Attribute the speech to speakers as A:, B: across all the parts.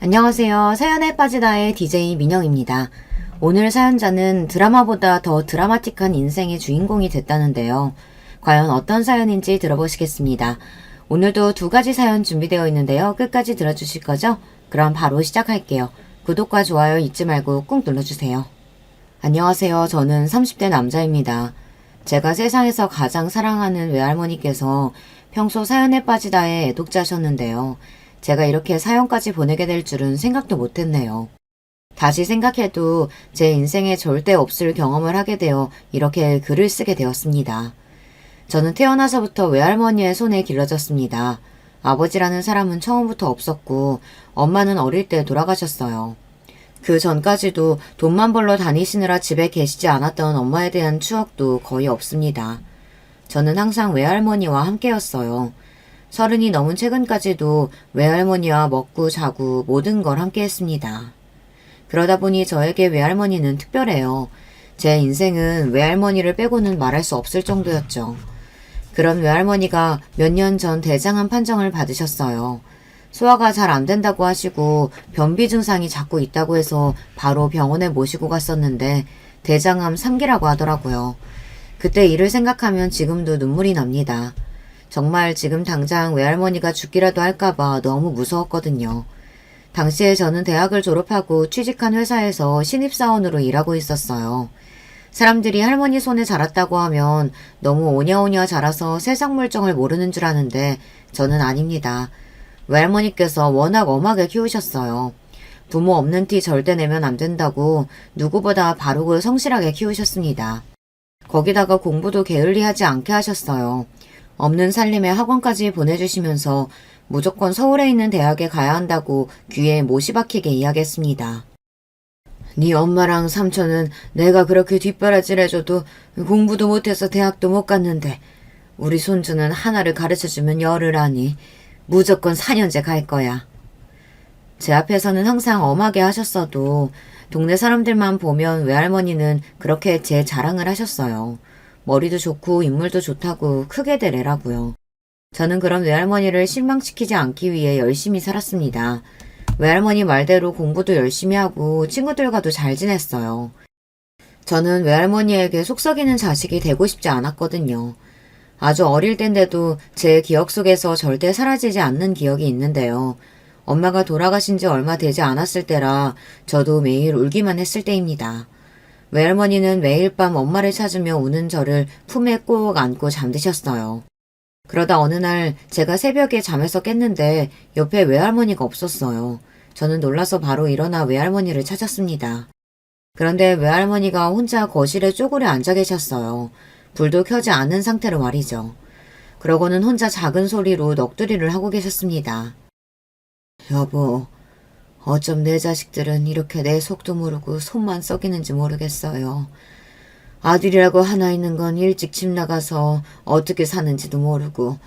A: 안녕하세요. 사연에 빠지다의 DJ 민영입니다. 오늘 사연자는 드라마보다 더 드라마틱한 인생의 주인공이 됐다는데요. 과연 어떤 사연인지 들어보시겠습니다. 오늘도 두 가지 사연 준비되어 있는데요. 끝까지 들어주실 거죠? 그럼 바로 시작할게요. 구독과 좋아요 잊지 말고 꾹 눌러주세요. 안녕하세요. 저는 30대 남자입니다. 제가 세상에서 가장 사랑하는 외할머니께서 평소 사연에 빠지다의 애독자셨는데요. 제가 이렇게 사연까지 보내게 될 줄은 생각도 못했네요. 다시 생각해도 제 인생에 절대 없을 경험을 하게 되어 이렇게 글을 쓰게 되었습니다. 저는 태어나서부터 외할머니의 손에 길러졌습니다. 아버지라는 사람은 처음부터 없었고 엄마는 어릴 때 돌아가셨어요. 그 전까지도 돈만 벌러 다니시느라 집에 계시지 않았던 엄마에 대한 추억도 거의 없습니다. 저는 항상 외할머니와 함께였어요. 30이 넘은 최근까지도 외할머니와 먹고 자고 모든 걸 함께 했습니다. 그러다 보니 저에게 외할머니는 특별해요. 제 인생은 외할머니를 빼고는 말할 수 없을 정도였죠. 그런 외할머니가 몇 년 전 대장암 판정을 받으셨어요. 소화가 잘 안 된다고 하시고 변비 증상이 자꾸 있다고 해서 바로 병원에 모시고 갔었는데 대장암 3기라고 하더라고요. 그때 일을 생각하면 지금도 눈물이 납니다. 정말 지금 당장 외할머니가 죽기라도 할까봐 너무 무서웠거든요. 당시에 저는 대학을 졸업하고 취직한 회사에서 신입사원으로 일하고 있었어요. 사람들이 할머니 손에 자랐다고 하면 너무 오냐오냐 자라서 세상 물정을 모르는 줄 아는데 저는 아닙니다. 외할머니께서 워낙 엄하게 키우셨어요. 부모 없는 티 절대 내면 안 된다고 누구보다 바르고 성실하게 키우셨습니다. 거기다가 공부도 게을리하지 않게 하셨어요. 없는 살림에 학원까지 보내주시면서 무조건 서울에 있는 대학에 가야 한다고 귀에 못이 박히게 이야기했습니다. 네 엄마랑 삼촌은 내가 그렇게 뒷바라지를 해줘도 공부도 못해서 대학도 못 갔는데 우리 손주는 하나를 가르쳐주면 열을 하니 무조건 4년제 갈 거야. 제 앞에서는 항상 엄하게 하셨어도 동네 사람들만 보면 외할머니는 그렇게 제 자랑을 하셨어요. 머리도 좋고 인물도 좋다고 크게 될 애라고요. 저는 그런 외할머니를 실망시키지 않기 위해 열심히 살았습니다. 외할머니 말대로 공부도 열심히 하고 친구들과도 잘 지냈어요. 저는 외할머니에게 속썩이는 자식이 되고 싶지 않았거든요. 아주 어릴 땐데도 제 기억 속에서 절대 사라지지 않는 기억이 있는데요. 엄마가 돌아가신 지 얼마 되지 않았을 때라 저도 매일 울기만 했을 때입니다. 외할머니는 매일 밤 엄마를 찾으며 우는 저를 품에 꼭 안고 잠드셨어요. 그러다 어느 날 제가 새벽에 잠에서 깼는데 옆에 외할머니가 없었어요. 저는 놀라서 바로 일어나 외할머니를 찾았습니다. 그런데 외할머니가 혼자 거실에 쪼그려 앉아 계셨어요. 불도 켜지 않은 상태로 말이죠. 그러고는 혼자 작은 소리로 넋두리를 하고 계셨습니다. 여보, 어쩜 내 자식들은 이렇게 내 속도 모르고 손만 썩이는지 모르겠어요. 아들이라고 하나 있는 건 일찍 집 나가서 어떻게 사는지도 모르고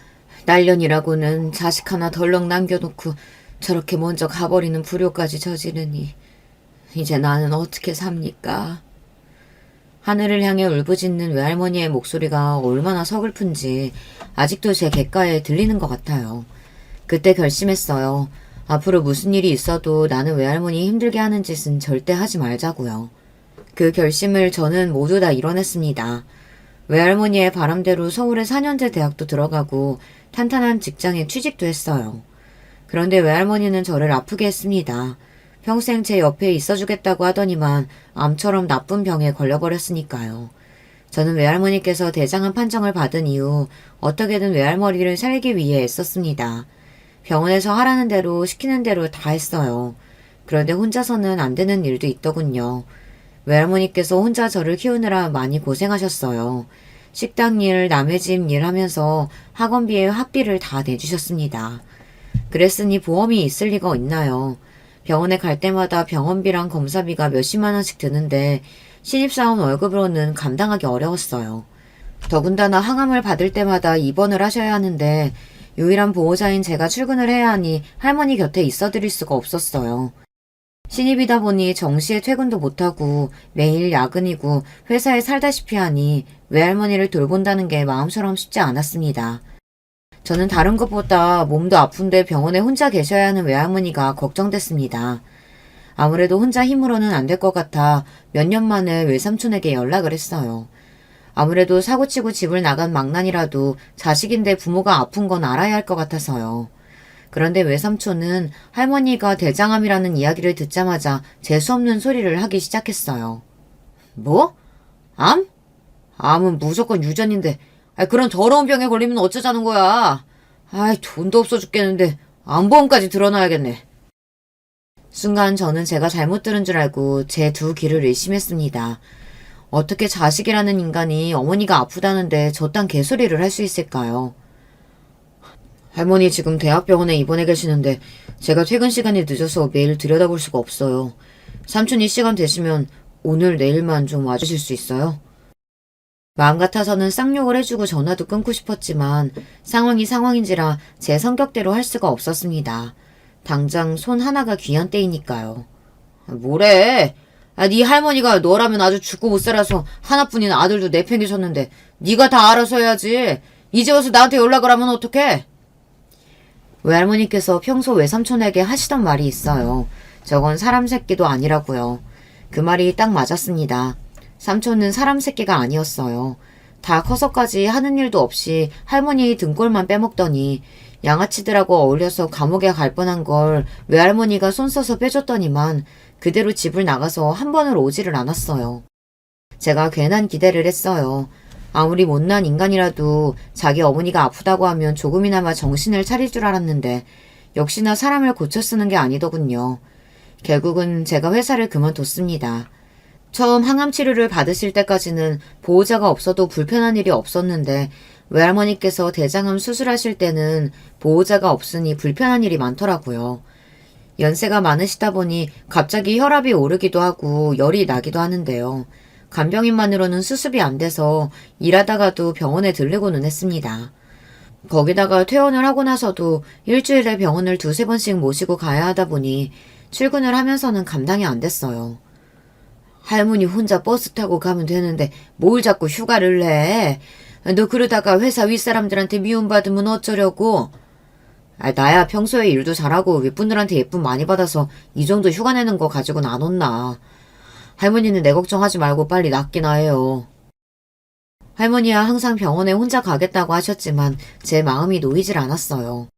A: 딸년이라고는 자식 하나 덜렁 남겨놓고 저렇게 먼저 가버리는 불효까지 저지르니 이제 나는 어떻게 삽니까? 하늘을 향해 울부짖는 외할머니의 목소리가 얼마나 서글픈지 아직도 제 귓가에 들리는 것 같아요. 그때 결심했어요. 앞으로 무슨 일이 있어도 나는 외할머니 힘들게 하는 짓은 절대 하지 말자고요. 그 결심을 저는 모두 다 이뤄냈습니다. 외할머니의 바람대로 서울에 4년제 대학도 들어가고 탄탄한 직장에 취직도 했어요. 그런데 외할머니는 저를 아프게 했습니다. 평생 제 옆에 있어주겠다고 하더니만 암처럼 나쁜 병에 걸려버렸으니까요. 저는 외할머니께서 대장암 판정을 받은 이후 어떻게든 외할머니를 살기 위해 애썼습니다. 병원에서 하라는 대로 시키는 대로 다 했어요. 그런데 혼자서는 안 되는 일도 있더군요. 외할머니께서 혼자 저를 키우느라 많이 고생하셨어요. 식당 일, 남의 집 일 하면서 학원비에 학비를 다 내주셨습니다. 그랬으니 보험이 있을 리가 있나요? 병원에 갈 때마다 병원비랑 검사비가 몇십만 원씩 드는데 신입사원 월급으로는 감당하기 어려웠어요. 더군다나 항암을 받을 때마다 입원을 하셔야 하는데 유일한 보호자인 제가 출근을 해야 하니 할머니 곁에 있어드릴 수가 없었어요. 신입이다 보니 정시에 퇴근도 못하고 매일 야근이고 회사에 살다시피 하니 외할머니를 돌본다는 게 마음처럼 쉽지 않았습니다. 저는 다른 것보다 몸도 아픈데 병원에 혼자 계셔야 하는 외할머니가 걱정됐습니다. 아무래도 혼자 힘으로는 안 될 것 같아 몇 년 만에 외삼촌에게 연락을 했어요. 아무래도 사고치고 집을 나간 망난이라도 자식인데 부모가 아픈 건 알아야 할 것 같아서요. 그런데 외삼촌은 할머니가 대장암이라는 이야기를 듣자마자 재수없는 소리를 하기 시작했어요. 뭐? 암? 암은 무조건 유전인데 그런 더러운 병에 걸리면 어쩌자는 거야. 돈도 없어 죽겠는데 암보험까지 들어놔야겠네. 순간 저는 제가 잘못 들은 줄 알고 제 두 귀를 의심했습니다. 어떻게 자식이라는 인간이 어머니가 아프다는데 저딴 개소리를 할 수 있을까요? 할머니 지금 대학병원에 입원해 계시는데 제가 퇴근 시간이 늦어서 매일 들여다볼 수가 없어요. 삼촌이 시간 되시면 오늘 내일만 좀 와주실 수 있어요? 마음 같아서는 쌍욕을 해주고 전화도 끊고 싶었지만 상황이 상황인지라 제 성격대로 할 수가 없었습니다. 당장 손 하나가 귀한 때이니까요. 뭐래? 네 할머니가 너라면 아주 죽고 못 살아서 하나뿐인 아들도 내팽개쳤는데 네가 다 알아서 해야지. 이제 와서 나한테 연락을 하면 어떡해? 외할머니께서 평소 외삼촌에게 하시던 말이 있어요. 저건 사람 새끼도 아니라고요. 그 말이 딱 맞았습니다. 삼촌은 사람 새끼가 아니었어요. 다 커서까지 하는 일도 없이 할머니 등골만 빼먹더니 양아치들하고 어울려서 감옥에 갈 뻔한 걸 외할머니가 손 써서 빼줬더니만 그대로 집을 나가서 한 번을 오지를 않았어요. 제가 괜한 기대를 했어요. 아무리 못난 인간이라도 자기 어머니가 아프다고 하면 조금이나마 정신을 차릴 줄 알았는데 역시나 사람을 고쳐 쓰는 게 아니더군요. 결국은 제가 회사를 그만뒀습니다. 처음 항암 치료를 받으실 때까지는 보호자가 없어도 불편한 일이 없었는데 외할머니께서 대장암 수술하실 때는 보호자가 없으니 불편한 일이 많더라고요. 연세가 많으시다 보니 갑자기 혈압이 오르기도 하고 열이 나기도 하는데요. 간병인만으로는 수습이 안 돼서 일하다가도 병원에 들르고는 했습니다. 거기다가 퇴원을 하고 나서도 일주일에 병원을 두세 번씩 모시고 가야 하다 보니 출근을 하면서는 감당이 안 됐어요. 할머니 혼자 버스 타고 가면 되는데 뭘 자꾸 휴가를 내? 너 그러다가 회사 윗사람들한테 미움받으면 어쩌려고? 나야 평소에 일도 잘하고 윗분들한테 예쁨 많이 받아서 이 정도 휴가 내는 거 가지고는 안 혼나. 할머니는 내 걱정하지 말고 빨리 낫기나 해요. 할머니야 항상 병원에 혼자 가겠다고 하셨지만 제 마음이 놓이질 않았어요.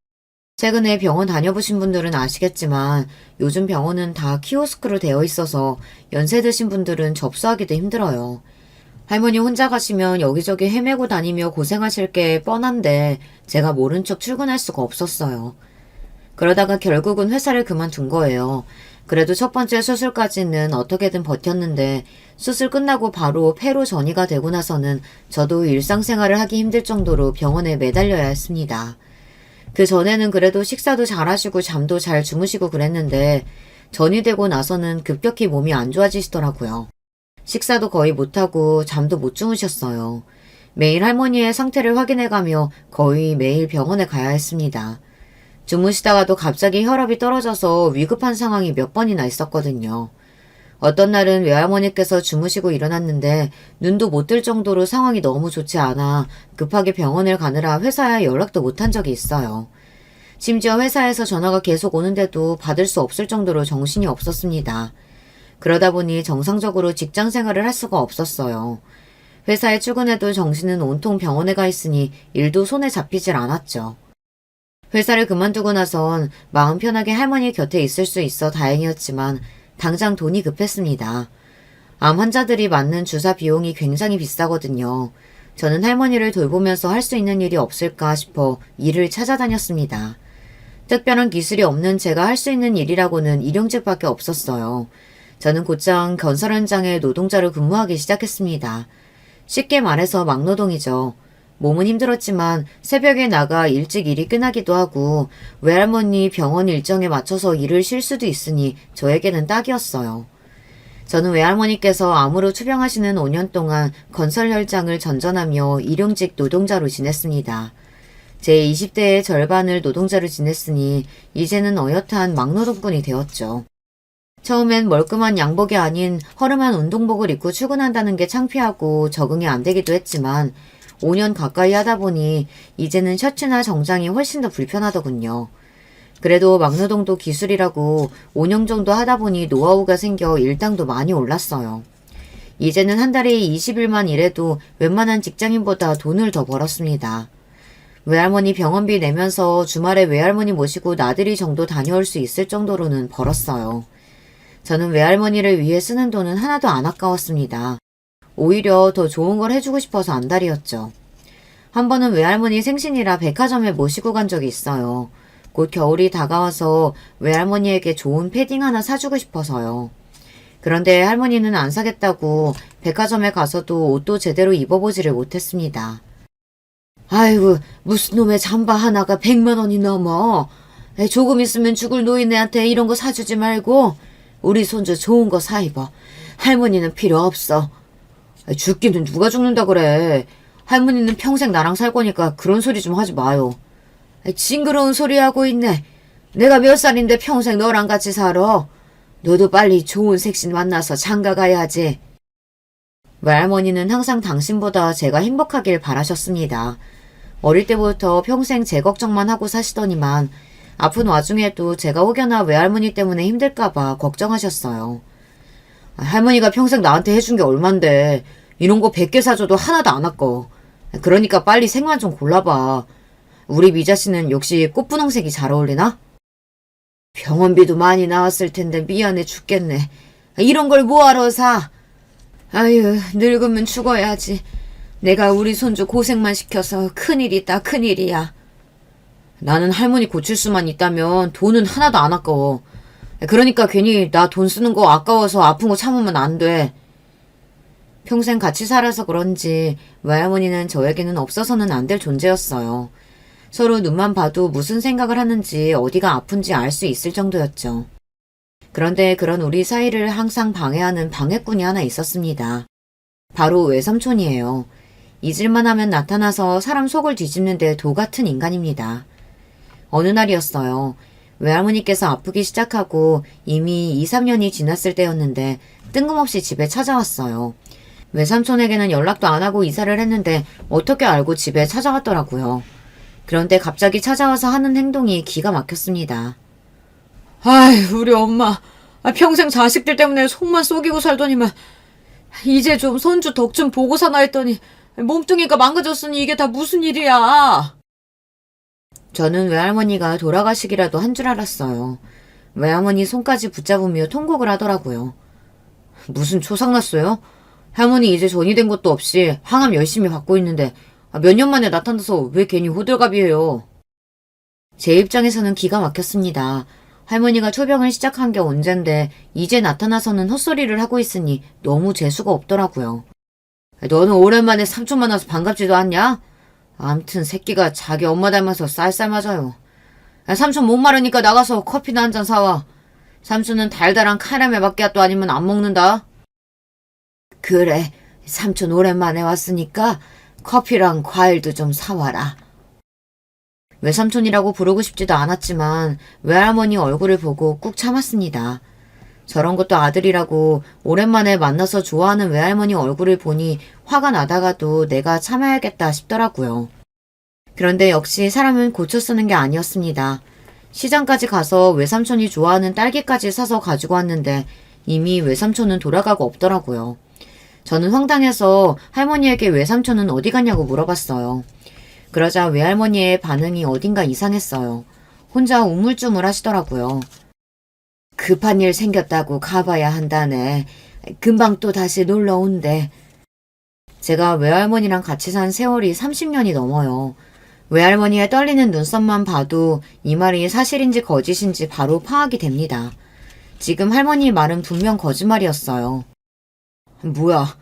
A: 최근에 병원 다녀보신 분들은 아시겠지만 요즘 병원은 다 키오스크로 되어 있어서 연세 드신 분들은 접수하기도 힘들어요. 할머니 혼자 가시면 여기저기 헤매고 다니며 고생하실 게 뻔한데 제가 모른 척 출근할 수가 없었어요. 그러다가 결국은 회사를 그만둔 거예요. 그래도 첫 번째 수술까지는 어떻게든 버텼는데 수술 끝나고 바로 폐로 전이가 되고 나서는 저도 일상생활을 하기 힘들 정도로 병원에 매달려야 했습니다. 그 전에는 그래도 식사도 잘 하시고 잠도 잘 주무시고 그랬는데 전이 되고 나서는 급격히 몸이 안 좋아지시더라고요. 식사도 거의 못하고 잠도 못 주무셨어요. 매일 할머니의 상태를 확인해가며 거의 매일 병원에 가야 했습니다. 주무시다가도 갑자기 혈압이 떨어져서 위급한 상황이 몇 번이나 있었거든요. 어떤 날은 외할머니께서 주무시고 일어났는데 눈도 못 뜰 정도로 상황이 너무 좋지 않아 급하게 병원을 가느라 회사에 연락도 못한 적이 있어요. 심지어 회사에서 전화가 계속 오는데도 받을 수 없을 정도로 정신이 없었습니다. 그러다 보니 정상적으로 직장 생활을 할 수가 없었어요. 회사에 출근해도 정신은 온통 병원에 가 있으니 일도 손에 잡히질 않았죠. 회사를 그만두고 나선 마음 편하게 할머니 곁에 있을 수 있어 다행이었지만 당장 돈이 급했습니다. 암 환자들이 맞는 주사 비용이 굉장히 비싸거든요. 저는 할머니를 돌보면서 할 수 있는 일이 없을까 싶어 일을 찾아다녔습니다. 특별한 기술이 없는 제가 할 수 있는 일이라고는 일용직밖에 없었어요. 저는 곧장 건설 현장에 노동자로 근무하기 시작했습니다. 쉽게 말해서 막노동이죠. 몸은 힘들었지만 새벽에 나가 일찍 일이 끝나기도 하고 외할머니 병원 일정에 맞춰서 일을 쉴 수도 있으니 저에게는 딱이었어요. 저는 외할머니께서 암으로 투병하시는 5년 동안 건설 현장을 전전하며 일용직 노동자로 지냈습니다. 제 20대의 절반을 노동자로 지냈으니 이제는 어엿한 막노동꾼이 되었죠. 처음엔 멀끔한 양복이 아닌 허름한 운동복을 입고 출근한다는 게 창피하고 적응이 안 되기도 했지만 5년 가까이 하다 보니 이제는 셔츠나 정장이 훨씬 더 불편하더군요. 그래도 막노동도 기술이라고 5년 정도 하다 보니 노하우가 생겨 일당도 많이 올랐어요. 이제는 한 달에 20일만 일해도 웬만한 직장인보다 돈을 더 벌었습니다. 외할머니 병원비 내면서 주말에 외할머니 모시고 나들이 정도 다녀올 수 있을 정도로는 벌었어요. 저는 외할머니를 위해 쓰는 돈은 하나도 안 아까웠습니다. 오히려 더 좋은 걸 해주고 싶어서 안달이었죠. 한 번은 외할머니 생신이라 백화점에 모시고 간 적이 있어요. 곧 겨울이 다가와서 외할머니에게 좋은 패딩 하나 사주고 싶어서요. 그런데 할머니는 안 사겠다고 백화점에 가서도 옷도 제대로 입어보지를 못했습니다. 아이고, 무슨 놈의 잠바 하나가 100만 원이 넘어. 조금 있으면 죽을 노인네한테 이런 거 사주지 말고 우리 손주 좋은 거 사 입어. 할머니는 필요 없어. 죽기는 누가 죽는다 그래. 할머니는 평생 나랑 살 거니까 그런 소리 좀 하지 마요. 징그러운 소리 하고 있네. 내가 몇 살인데 평생 너랑 같이 살아. 너도 빨리 좋은 색신 만나서 장가 가야지. 외할머니는 항상 당신보다 제가 행복하길 바라셨습니다. 어릴 때부터 평생 제 걱정만 하고 사시더니만 아픈 와중에도 제가 혹여나 외할머니 때문에 힘들까봐 걱정하셨어요. 할머니가 평생 나한테 해준 게 얼만데 이런 거 100개 사줘도 하나도 안 아까워. 그러니까 빨리 색만 좀 골라봐. 우리 미자 씨는 역시 꽃분홍색이 잘 어울리나? 병원비도 많이 나왔을 텐데 미안해 죽겠네. 이런 걸 뭐하러 사? 아유, 늙으면 죽어야지. 내가 우리 손주 고생만 시켜서 큰일이다, 큰일이야. 나는 할머니 고칠 수만 있다면 돈은 하나도 안 아까워. 그러니까 괜히 나 돈 쓰는 거 아까워서 아픈 거 참으면 안 돼. 평생 같이 살아서 그런지 외할머니는 저에게는 없어서는 안 될 존재였어요. 서로 눈만 봐도 무슨 생각을 하는지 어디가 아픈지 알 수 있을 정도였죠. 그런데 그런 우리 사이를 항상 방해하는 방해꾼이 하나 있었습니다. 바로 외삼촌이에요. 잊을만 하면 나타나서 사람 속을 뒤집는데 도 같은 인간입니다. 어느 날이었어요. 외할머니께서 아프기 시작하고 이미 2, 3년이 지났을 때였는데 뜬금없이 집에 찾아왔어요. 외삼촌에게는 연락도 안 하고 이사를 했는데 어떻게 알고 집에 찾아왔더라고요. 그런데 갑자기 찾아와서 하는 행동이 기가 막혔습니다. 아이, 우리 엄마. 평생 자식들 때문에 속만 썩이고 살더니만 이제 좀 손주 덕 좀 보고 사나 했더니 몸뚱이가 망가졌으니 이게 다 무슨 일이야. 저는 외할머니가 돌아가시기라도 한 줄 알았어요. 외할머니 손까지 붙잡으며 통곡을 하더라고요. 무슨 초상났어요? 할머니 이제 전이 된 것도 없이 항암 열심히 받고 있는데 몇 년 만에 나타나서 왜 괜히 호들갑이에요. 제 입장에서는 기가 막혔습니다. 할머니가 초병을 시작한 게 언젠데 이제 나타나서는 헛소리를 하고 있으니 너무 재수가 없더라고요. 너는 오랜만에 삼촌 만나서 반갑지도 않냐? 암튼 새끼가 자기 엄마 닮아서 쌀쌀 맞아요. 삼촌 목 마르니까 나가서 커피나 한잔 사와. 삼촌은 달달한 카라멜 마끼아또 아니면 안 먹는다. 그래, 삼촌 오랜만에 왔으니까 커피랑 과일도 좀 사와라. 외삼촌이라고 부르고 싶지도 않았지만 외할머니 얼굴을 보고 꾹 참았습니다. 저런 것도 아들이라고 오랜만에 만나서 좋아하는 외할머니 얼굴을 보니 화가 나다가도 내가 참아야겠다 싶더라고요. 그런데 역시 사람은 고쳐 쓰는 게 아니었습니다. 시장까지 가서 외삼촌이 좋아하는 딸기까지 사서 가지고 왔는데 이미 외삼촌은 돌아가고 없더라고요. 저는 황당해서 할머니에게 외삼촌은 어디 갔냐고 물어봤어요. 그러자 외할머니의 반응이 어딘가 이상했어요. 혼자 우물쭈물 하시더라고요. 급한 일 생겼다고 가봐야 한다네. 금방 또 다시 놀러 온대. 제가 외할머니랑 같이 산 세월이 30년이 넘어요. 외할머니의 떨리는 눈썹만 봐도 이 말이 사실인지 거짓인지 바로 파악이 됩니다. 지금 할머니 말은 분명 거짓말이었어요. 뭐야,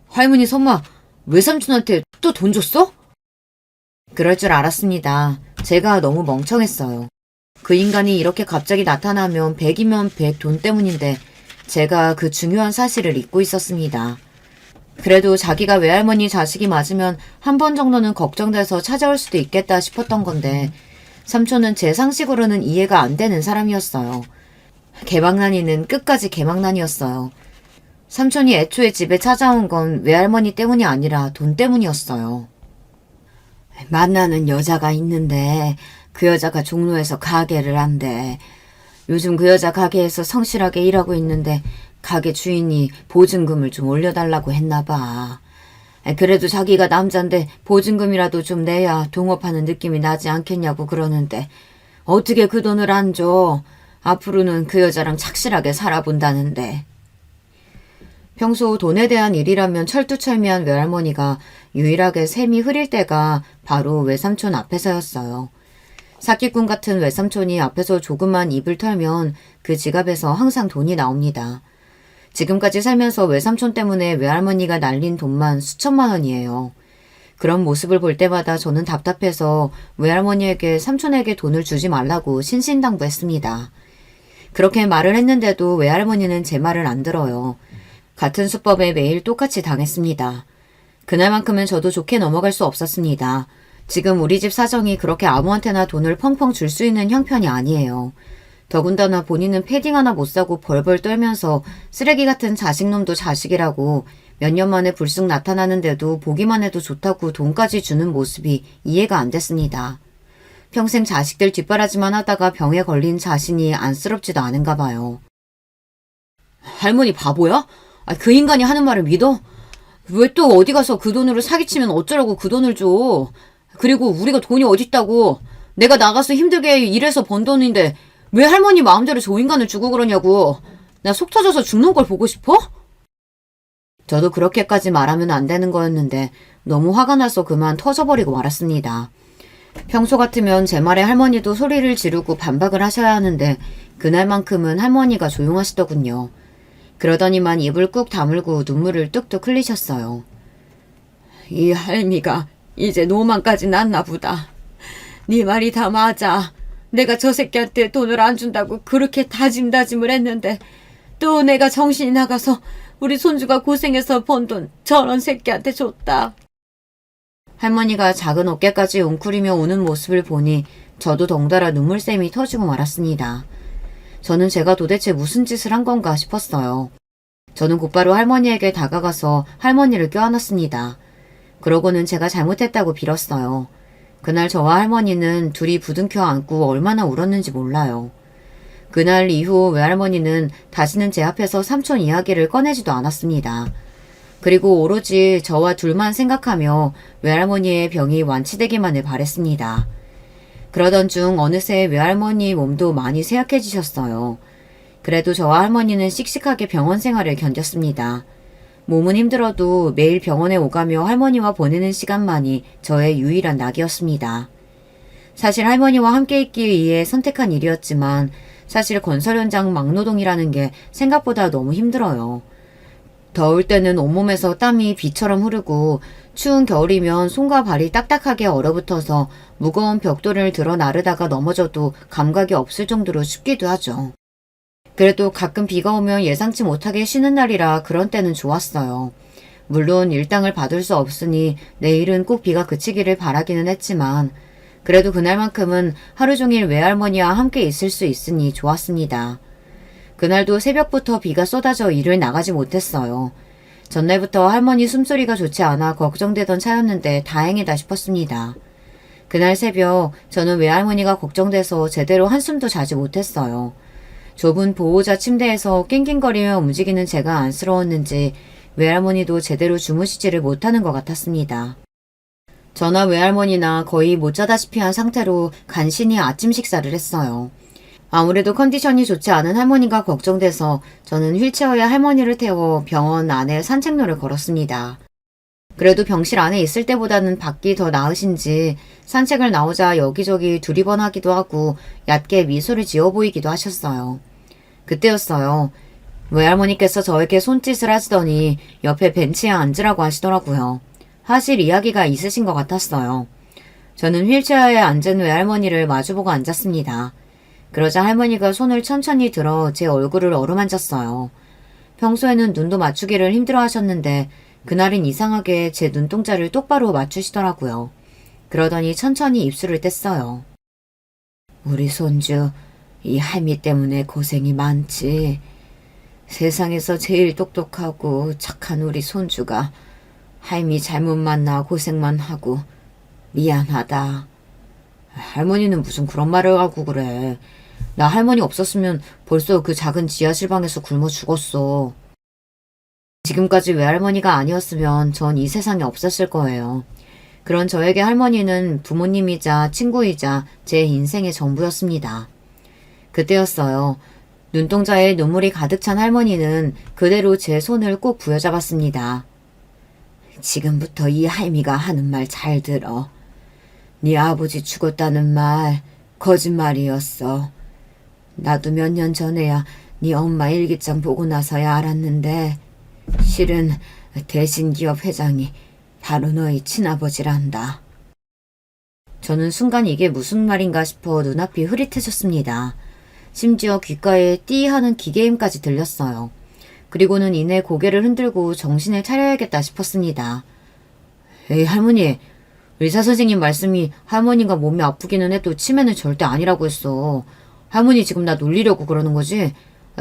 A: 할머니 설마 외삼촌한테 또 돈 줬어? 그럴 줄 알았습니다. 제가 너무 멍청했어요. 그 인간이 이렇게 갑자기 나타나면 100이면 100 돈 때문인데 제가 그 중요한 사실을 잊고 있었습니다. 그래도 자기가 외할머니 자식이 맞으면 한 번 정도는 걱정돼서 찾아올 수도 있겠다 싶었던 건데 삼촌은 제 상식으로는 이해가 안 되는 사람이었어요. 개망난이는 끝까지 개망난이었어요. 삼촌이 애초에 집에 찾아온 건 외할머니 때문이 아니라 돈 때문이었어요. 만나는 여자가 있는데 그 여자가 종로에서 가게를 한대. 요즘 그 여자 가게에서 성실하게 일하고 있는데 가게 주인이 보증금을 좀 올려달라고 했나 봐. 그래도 자기가 남잔데 보증금이라도 좀 내야 동업하는 느낌이 나지 않겠냐고 그러는데 어떻게 그 돈을 안 줘? 앞으로는 그 여자랑 착실하게 살아본다는데. 평소 돈에 대한 일이라면 철두철미한 외할머니가 유일하게 샘이 흐릴 때가 바로 외삼촌 앞에서였어요. 사기꾼 같은 외삼촌이 앞에서 조금만 입을 털면 그 지갑에서 항상 돈이 나옵니다. 지금까지 살면서 외삼촌 때문에 외할머니가 날린 돈만 수천만 원이에요. 그런 모습을 볼 때마다 저는 답답해서 외할머니에게 삼촌에게 돈을 주지 말라고 신신당부했습니다. 그렇게 말을 했는데도 외할머니는 제 말을 안 들어요. 같은 수법에 매일 똑같이 당했습니다. 그날만큼은 저도 좋게 넘어갈 수 없었습니다. 지금 우리 집 사정이 그렇게 아무한테나 돈을 펑펑 줄 수 있는 형편이 아니에요. 더군다나 본인은 패딩 하나 못 사고 벌벌 떨면서 쓰레기 같은 자식놈도 자식이라고 몇 년 만에 불쑥 나타나는데도 보기만 해도 좋다고 돈까지 주는 모습이 이해가 안 됐습니다. 평생 자식들 뒷바라지만 하다가 병에 걸린 자신이 안쓰럽지도 않은가 봐요. 할머니 바보야? 그 인간이 하는 말을 믿어? 왜 또 어디 가서 그 돈으로 사기치면 어쩌라고 그 돈을 줘? 그리고 우리가 돈이 어딨다고. 내가 나가서 힘들게 일해서 번 돈인데 왜 할머니 마음대로 저 인간을 주고 그러냐고. 나 속 터져서 죽는 걸 보고 싶어? 저도 그렇게까지 말하면 안 되는 거였는데 너무 화가 나서 그만 터져버리고 말았습니다. 평소 같으면 제 말에 할머니도 소리를 지르고 반박을 하셔야 하는데 그날만큼은 할머니가 조용하시더군요. 그러더니만 입을 꾹 다물고 눈물을 뚝뚝 흘리셨어요. 이 할미가 이제 노만까지 났나 보다. 네 말이 다 맞아. 내가 저 새끼한테 돈을 안 준다고 그렇게 다짐을 했는데 또 내가 정신이 나가서 우리 손주가 고생해서 번 돈 저런 새끼한테 줬다. 할머니가 작은 어깨까지 웅크리며 우는 모습을 보니 저도 덩달아 눈물샘이 터지고 말았습니다. 저는 제가 도대체 무슨 짓을 한 건가 싶었어요. 저는 곧바로 할머니에게 다가가서 할머니를 껴안았습니다. 그러고는 제가 잘못했다고 빌었어요. 그날 저와 할머니는 둘이 부둥켜 안고 얼마나 울었는지 몰라요. 그날 이후 외할머니는 다시는 제 앞에서 삼촌 이야기를 꺼내지도 않았습니다. 그리고 오로지 저와 둘만 생각하며 외할머니의 병이 완치되기만을 바랬습니다. 그러던 중 어느새 외할머니 몸도 많이 쇠약해지셨어요. 그래도 저와 할머니는 씩씩하게 병원 생활을 견뎠습니다. 몸은 힘들어도 매일 병원에 오가며 할머니와 보내는 시간만이 저의 유일한 낙이었습니다. 사실 할머니와 함께 있기 위해 선택한 일이었지만 사실 건설 현장 막노동이라는 게 생각보다 너무 힘들어요. 더울 때는 온몸에서 땀이 비처럼 흐르고 추운 겨울이면 손과 발이 딱딱하게 얼어붙어서 무거운 벽돌을 들어 나르다가 넘어져도 감각이 없을 정도로 춥기도 하죠. 그래도 가끔 비가 오면 예상치 못하게 쉬는 날이라 그런 때는 좋았어요. 물론 일당을 받을 수 없으니 내일은 꼭 비가 그치기를 바라기는 했지만 그래도 그날만큼은 하루 종일 외할머니와 함께 있을 수 있으니 좋았습니다. 그날도 새벽부터 비가 쏟아져 일을 나가지 못했어요. 전날부터 할머니 숨소리가 좋지 않아 걱정되던 차였는데 다행이다 싶었습니다. 그날 새벽 저는 외할머니가 걱정돼서 제대로 한숨도 자지 못했어요. 좁은 보호자 침대에서 낑낑거리며 움직이는 제가 안쓰러웠는지 외할머니도 제대로 주무시지를 못하는 것 같았습니다. 저나 외할머니나 거의 못 자다시피 한 상태로 간신히 아침 식사를 했어요. 아무래도 컨디션이 좋지 않은 할머니가 걱정돼서 저는 휠체어에 할머니를 태워 병원 안에 산책로를 걸었습니다. 그래도 병실 안에 있을 때보다는 밖이 더 나으신지 산책을 나오자 여기저기 두리번하기도 하고 얕게 미소를 지어 보이기도 하셨어요. 그때였어요. 외할머니께서 저에게 손짓을 하시더니 옆에 벤치에 앉으라고 하시더라고요. 하실 이야기가 있으신 것 같았어요. 저는 휠체어에 앉은 외할머니를 마주보고 앉았습니다. 그러자 할머니가 손을 천천히 들어 제 얼굴을 어루만졌어요. 평소에는 눈도 맞추기를 힘들어 하셨는데 그날은 이상하게 제 눈동자를 똑바로 맞추시더라고요. 그러더니 천천히 입술을 뗐어요. 우리 손주, 이 할미 때문에 고생이 많지. 세상에서 제일 똑똑하고 착한 우리 손주가 할미 잘못 만나 고생만 하고 미안하다. 할머니는 무슨 그런 말을 하고 그래. 나 할머니 없었으면 벌써 그 작은 지하실 방에서 굶어 죽었어. 지금까지 외할머니가 아니었으면 전 이 세상에 없었을 거예요. 그런 저에게 할머니는 부모님이자 친구이자 제 인생의 전부였습니다. 그때였어요. 눈동자에 눈물이 가득 찬 할머니는 그대로 제 손을 꼭 부여잡았습니다. 지금부터 이 할미가 하는 말 잘 들어. 네 아버지 죽었다는 말 거짓말이었어. 나도 몇 년 전에야 네 엄마 일기장 보고 나서야 알았는데 실은 대신기업 회장이 바로 너희 친아버지란다. 저는 순간 이게 무슨 말인가 싶어 눈앞이 흐릿해졌습니다. 심지어 귓가에 띠 하는 기계음까지 들렸어요. 그리고는 이내 고개를 흔들고 정신을 차려야겠다 싶었습니다. 에이 할머니, 의사선생님 말씀이 할머니가 몸이 아프기는 해도 치매는 절대 아니라고 했어. 할머니 지금 나 놀리려고 그러는 거지?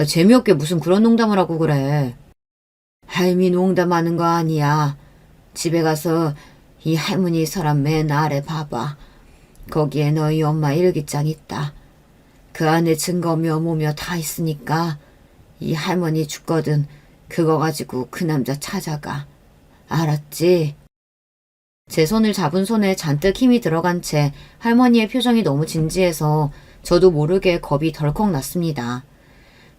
A: 재미없게 무슨 그런 농담을 하고 그래. 할미 농담하는 거 아니야. 집에 가서 이 할머니 서랍 맨 아래 봐봐. 거기에 너희 엄마 일기장 있다. 그 안에 증거며 뭐며 다 있으니까 이 할머니 죽거든 그거 가지고 그 남자 찾아가. 알았지? 제 손을 잡은 손에 잔뜩 힘이 들어간 채 할머니의 표정이 너무 진지해서 저도 모르게 겁이 덜컥 났습니다.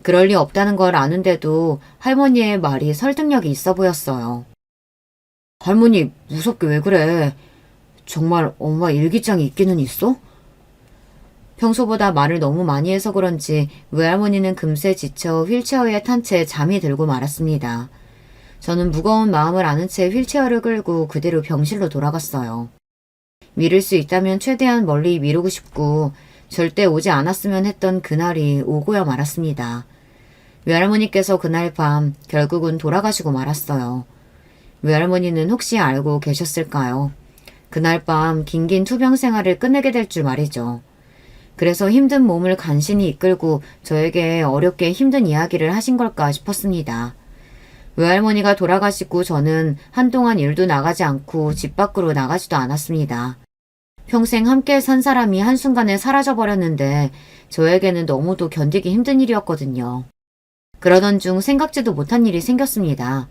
A: 그럴 리 없다는 걸 아는데도 할머니의 말이 설득력이 있어 보였어요. 할머니 무섭게 왜 그래? 정말 엄마 일기장이 있기는 있어? 평소보다 말을 너무 많이 해서 그런지 외할머니는 금세 지쳐 휠체어에 탄 채 잠이 들고 말았습니다. 저는 무거운 마음을 아는 채 휠체어를 끌고 그대로 병실로 돌아갔어요. 미룰 수 있다면 최대한 멀리 미루고 싶고 절대 오지 않았으면 했던 그날이 오고야 말았습니다. 외할머니께서 그날 밤 결국은 돌아가시고 말았어요. 외할머니는 혹시 알고 계셨을까요? 그날 밤 긴긴 투병 생활을 끝내게 될 줄 말이죠. 그래서 힘든 몸을 간신히 이끌고 저에게 어렵게 힘든 이야기를 하신 걸까 싶었습니다. 외할머니가 돌아가시고 저는 한동안 일도 나가지 않고 집 밖으로 나가지도 않았습니다. 평생 함께 산 사람이 한순간에 사라져버렸는데 저에게는 너무도 견디기 힘든 일이었거든요. 그러던 중 생각지도 못한 일이 생겼습니다.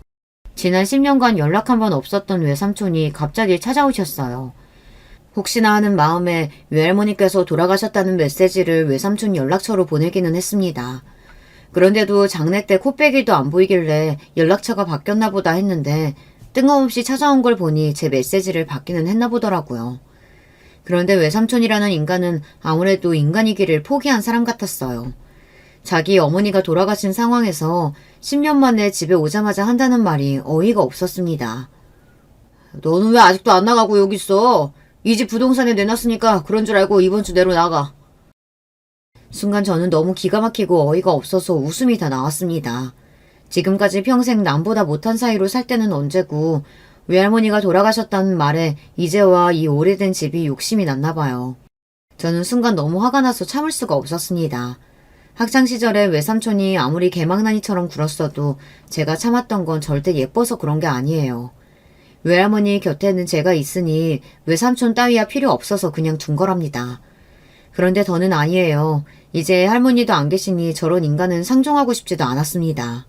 A: 지난 10년간 연락 한 번 없었던 외삼촌이 갑자기 찾아오셨어요. 혹시나 하는 마음에 외할머니께서 돌아가셨다는 메시지를 외삼촌 연락처로 보내기는 했습니다. 그런데도 장례 때 코빼기도 안 보이길래 연락처가 바뀌었나 보다 했는데 뜬금없이 찾아온 걸 보니 제 메시지를 받기는 했나 보더라고요. 그런데 외삼촌이라는 인간은 아무래도 인간이기를 포기한 사람 같았어요. 자기 어머니가 돌아가신 상황에서 10년 만에 집에 오자마자 한다는 말이 어이가 없었습니다. 너는 왜 아직도 안 나가고 여기 있어? 이 집 부동산에 내놨으니까 그런 줄 알고 이번 주 내로 나가. 순간 저는 너무 기가 막히고 어이가 없어서 웃음이 다 나왔습니다. 지금까지 평생 남보다 못한 사이로 살 때는 언제고 외할머니가 돌아가셨다는 말에 이제와 이 오래된 집이 욕심이 났나 봐요. 저는 순간 너무 화가 나서 참을 수가 없었습니다. 학창시절에 외삼촌이 아무리 개망나니처럼 굴었어도 제가 참았던 건 절대 예뻐서 그런 게 아니에요. 외할머니 곁에는 제가 있으니 외삼촌 따위야 필요 없어서 그냥 둔 거랍니다. 그런데 더는 아니에요. 이제 할머니도 안 계시니 저런 인간은 상종하고 싶지도 않았습니다.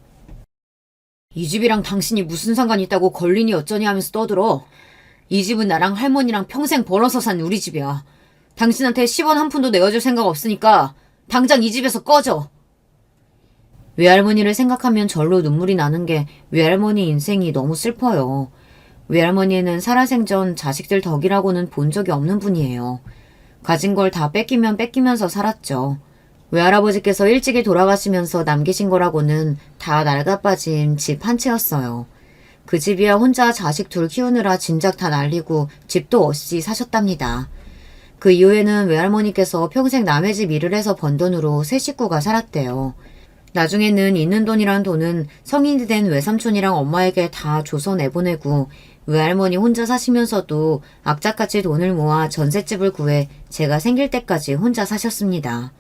A: 이 집이랑 당신이 무슨 상관이 있다고 걸리니 어쩌니 하면서 떠들어. 이 집은 나랑 할머니랑 평생 벌어서 산 우리 집이야. 당신한테 10원 한 푼도 내어줄 생각 없으니까 당장 이 집에서 꺼져. 외할머니를 생각하면 절로 눈물이 나는 게 외할머니 인생이 너무 슬퍼요. 외할머니는 살아생전 자식들 덕이라고는 본 적이 없는 분이에요. 가진 걸 다 뺏기면 뺏기면서 살았죠. 외할아버지께서 일찍이 돌아가시면서 남기신 거라고는 다 낡아빠진 집 한 채였어요. 그 집이야 혼자 자식 둘 키우느라 진작 다 날리고 집도 없이 사셨답니다. 그 이후에는 외할머니께서 평생 남의 집 일을 해서 번 돈으로 세 식구가 살았대요. 나중에는 있는 돈이란 돈은 성인이 된 외삼촌이랑 엄마에게 다 줘서 내보내고 외할머니 혼자 사시면서도 악착같이 돈을 모아 전셋집을 구해 제가 생길 때까지 혼자 사셨습니다.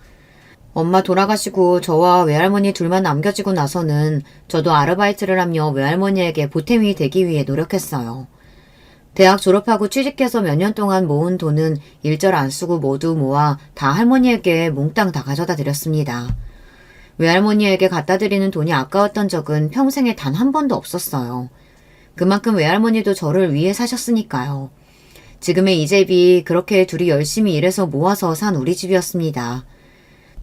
A: 엄마 돌아가시고 저와 외할머니 둘만 남겨지고 나서는 저도 아르바이트를 하며 외할머니에게 보탬이 되기 위해 노력했어요. 대학 졸업하고 취직해서 몇 년 동안 모은 돈은 일절 안 쓰고 모두 모아 다 할머니에게 몽땅 다 가져다 드렸습니다. 외할머니에게 갖다 드리는 돈이 아까웠던 적은 평생에 단 한 번도 없었어요. 그만큼 외할머니도 저를 위해 사셨으니까요. 지금의 이 집이 그렇게 둘이 열심히 일해서 모아서 산 우리 집이었습니다.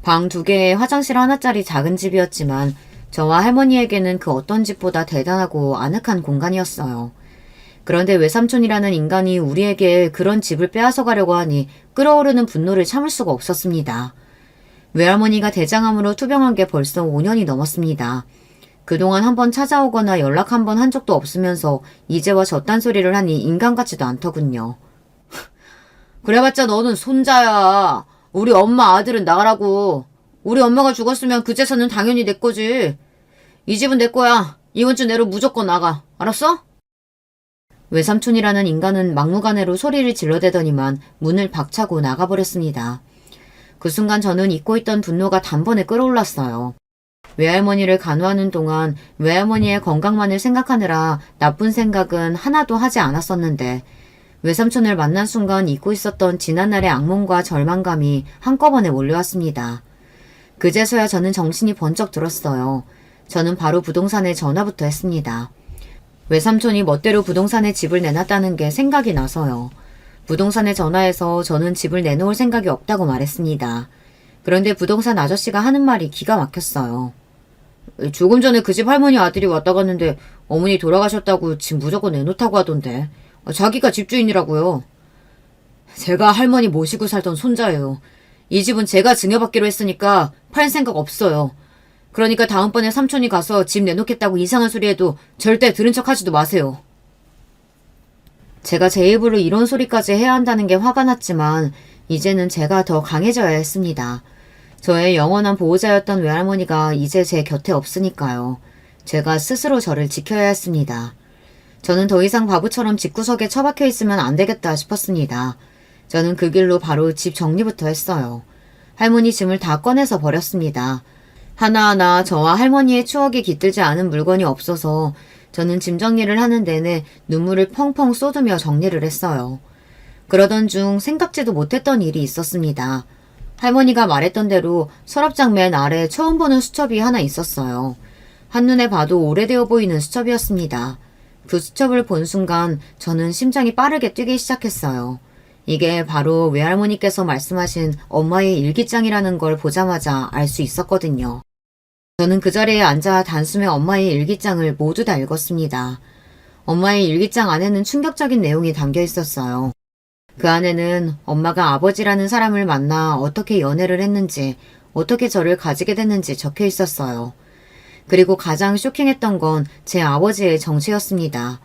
A: 방 2개에 화장실 하나짜리 작은 집이었지만 저와 할머니에게는 그 어떤 집보다 대단하고 아늑한 공간이었어요. 그런데 외삼촌이라는 인간이 우리에게 그런 집을 빼앗아 가려고 하니 끓어오르는 분노를 참을 수가 없었습니다. 외할머니가 대장암으로 투병한 게 벌써 5년이 넘었습니다. 그동안 한번 찾아오거나 연락 한번 한 적도 없으면서 이제와 저딴 소리를 하니 인간 같지도 않더군요. 그래봤자 너는 손자야. 우리 엄마 아들은 나가라고. 우리 엄마가 죽었으면 그 재산은 당연히 내 거지. 이 집은 내 거야. 이번 주 내로 무조건 나가. 알았어? 외삼촌이라는 인간은 막무가내로 소리를 질러대더니만 문을 박차고 나가버렸습니다. 그 순간 저는 잊고 있던 분노가 단번에 끌어올랐어요. 외할머니를 간호하는 동안 외할머니의 건강만을 생각하느라 나쁜 생각은 하나도 하지 않았었는데 외삼촌을 만난 순간 잊고 있었던 지난날의 악몽과 절망감이 한꺼번에 몰려왔습니다. 그제서야 저는 정신이 번쩍 들었어요. 저는 바로 부동산에 전화부터 했습니다. 외삼촌이 멋대로 부동산에 집을 내놨다는 게 생각이 나서요. 부동산에 전화해서 저는 집을 내놓을 생각이 없다고 말했습니다. 그런데 부동산 아저씨가 하는 말이 기가 막혔어요. 조금 전에 그 집 할머니 아들이 왔다 갔는데 어머니 돌아가셨다고 집 무조건 내놓다고 하던데. 자기가 집주인이라고요. 제가 할머니 모시고 살던 손자예요. 이 집은 제가 증여받기로 했으니까 팔 생각 없어요. 그러니까 다음번에 삼촌이 가서 집 내놓겠다고 이상한 소리 해도 절대 들은 척 하지도 마세요. 제가 제 입으로 이런 소리까지 해야 한다는 게 화가 났지만 이제는 제가 더 강해져야 했습니다. 저의 영원한 보호자였던 외할머니가 이제 제 곁에 없으니까요. 제가 스스로 저를 지켜야 했습니다. 저는 더 이상 바보처럼 집구석에 처박혀 있으면 안 되겠다 싶었습니다. 저는 그 길로 바로 집 정리부터 했어요. 할머니 짐을 다 꺼내서 버렸습니다. 하나하나 저와 할머니의 추억이 깃들지 않은 물건이 없어서 저는 짐 정리를 하는 내내 눈물을 펑펑 쏟으며 정리를 했어요. 그러던 중 생각지도 못했던 일이 있었습니다. 할머니가 말했던 대로 서랍장 맨 아래 처음 보는 수첩이 하나 있었어요. 한눈에 봐도 오래되어 보이는 수첩이었습니다. 그 수첩을 본 순간 저는 심장이 빠르게 뛰기 시작했어요. 이게 바로 외할머니께서 말씀하신 엄마의 일기장이라는 걸 보자마자 알 수 있었거든요. 저는 그 자리에 앉아 단숨에 엄마의 일기장을 모두 다 읽었습니다. 엄마의 일기장 안에는 충격적인 내용이 담겨 있었어요. 그 안에는 엄마가 아버지라는 사람을 만나 어떻게 연애를 했는지, 어떻게 저를 가지게 됐는지 적혀 있었어요. 그리고 가장 쇼킹했던 건 제 아버지의 정체였습니다.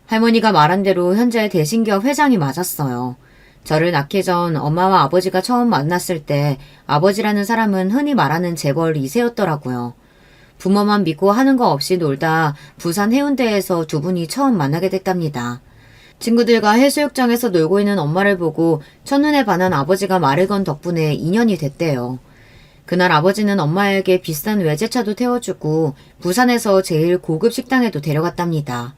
A: 할머니가 말한 대로 현재 대신기업 회장이 맞았어요. 저를 낳기 전 엄마와 아버지가 처음 만났을 때 아버지라는 사람은 흔히 말하는 재벌 2세였더라고요. 부모만 믿고 하는 거 없이 놀다 부산 해운대에서 두 분이 처음 만나게 됐답니다. 친구들과 해수욕장에서 놀고 있는 엄마를 보고 첫눈에 반한 아버지가 말을 건 덕분에 인연이 됐대요. 그날 아버지는 엄마에게 비싼 외제차도 태워주고 부산에서 제일 고급 식당에도 데려갔답니다.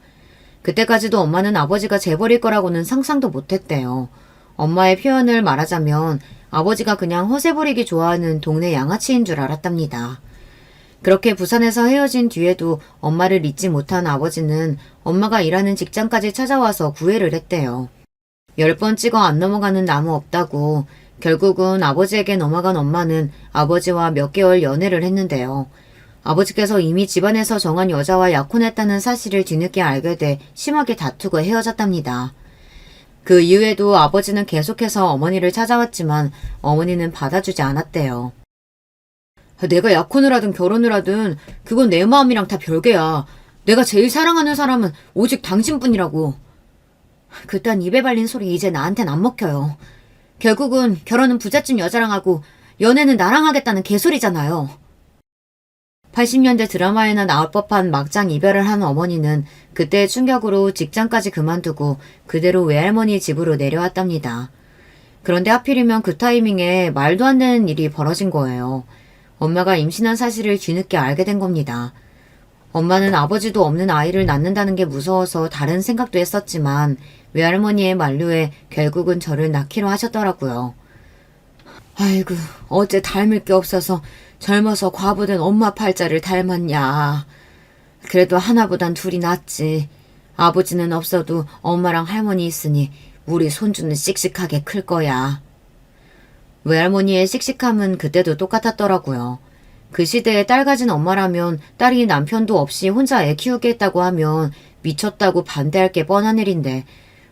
A: 그때까지도 엄마는 아버지가 재벌일 거라고는 상상도 못했대요. 엄마의 표현을 말하자면 아버지가 그냥 허세 부리기 좋아하는 동네 양아치인 줄 알았답니다. 그렇게 부산에서 헤어진 뒤에도 엄마를 잊지 못한 아버지는 엄마가 일하는 직장까지 찾아와서 구애를 했대요. 10번 찍어 안 넘어가는 나무 없다고. 결국은 아버지에게 넘어간 엄마는 아버지와 몇 개월 연애를 했는데요. 아버지께서 이미 집안에서 정한 여자와 약혼했다는 사실을 뒤늦게 알게 돼 심하게 다투고 헤어졌답니다. 그 이후에도 아버지는 계속해서 어머니를 찾아왔지만 어머니는 받아주지 않았대요. 내가 약혼을 하든 결혼을 하든 그건 내 마음이랑 다 별개야. 내가 제일 사랑하는 사람은 오직 당신뿐이라고. 그딴 입에 발린 소리 이제 나한텐 안 먹혀요. 결국은 결혼은 부잣집 여자랑 하고 연애는 나랑 하겠다는 개소리잖아요. 80년대 드라마에나 나올 법한 막장 이별을 한 어머니는 그때의 충격으로 직장까지 그만두고 그대로 외할머니 집으로 내려왔답니다. 그런데 하필이면 그 타이밍에 말도 안 되는 일이 벌어진 거예요. 엄마가 임신한 사실을 뒤늦게 알게 된 겁니다. 엄마는 아버지도 없는 아이를 낳는다는 게 무서워서 다른 생각도 했었지만 외할머니의 만류에 결국은 저를 낳기로 하셨더라고요. 아이고, 어째 닮을 게 없어서 젊어서 과부된 엄마 팔자를 닮았냐. 그래도 하나보단 둘이 낫지. 아버지는 없어도 엄마랑 할머니 있으니 우리 손주는 씩씩하게 클 거야. 외할머니의 씩씩함은 그때도 똑같았더라고요. 그 시대에 딸 가진 엄마라면 딸이 남편도 없이 혼자 애 키우겠다고 하면 미쳤다고 반대할 게 뻔한 일인데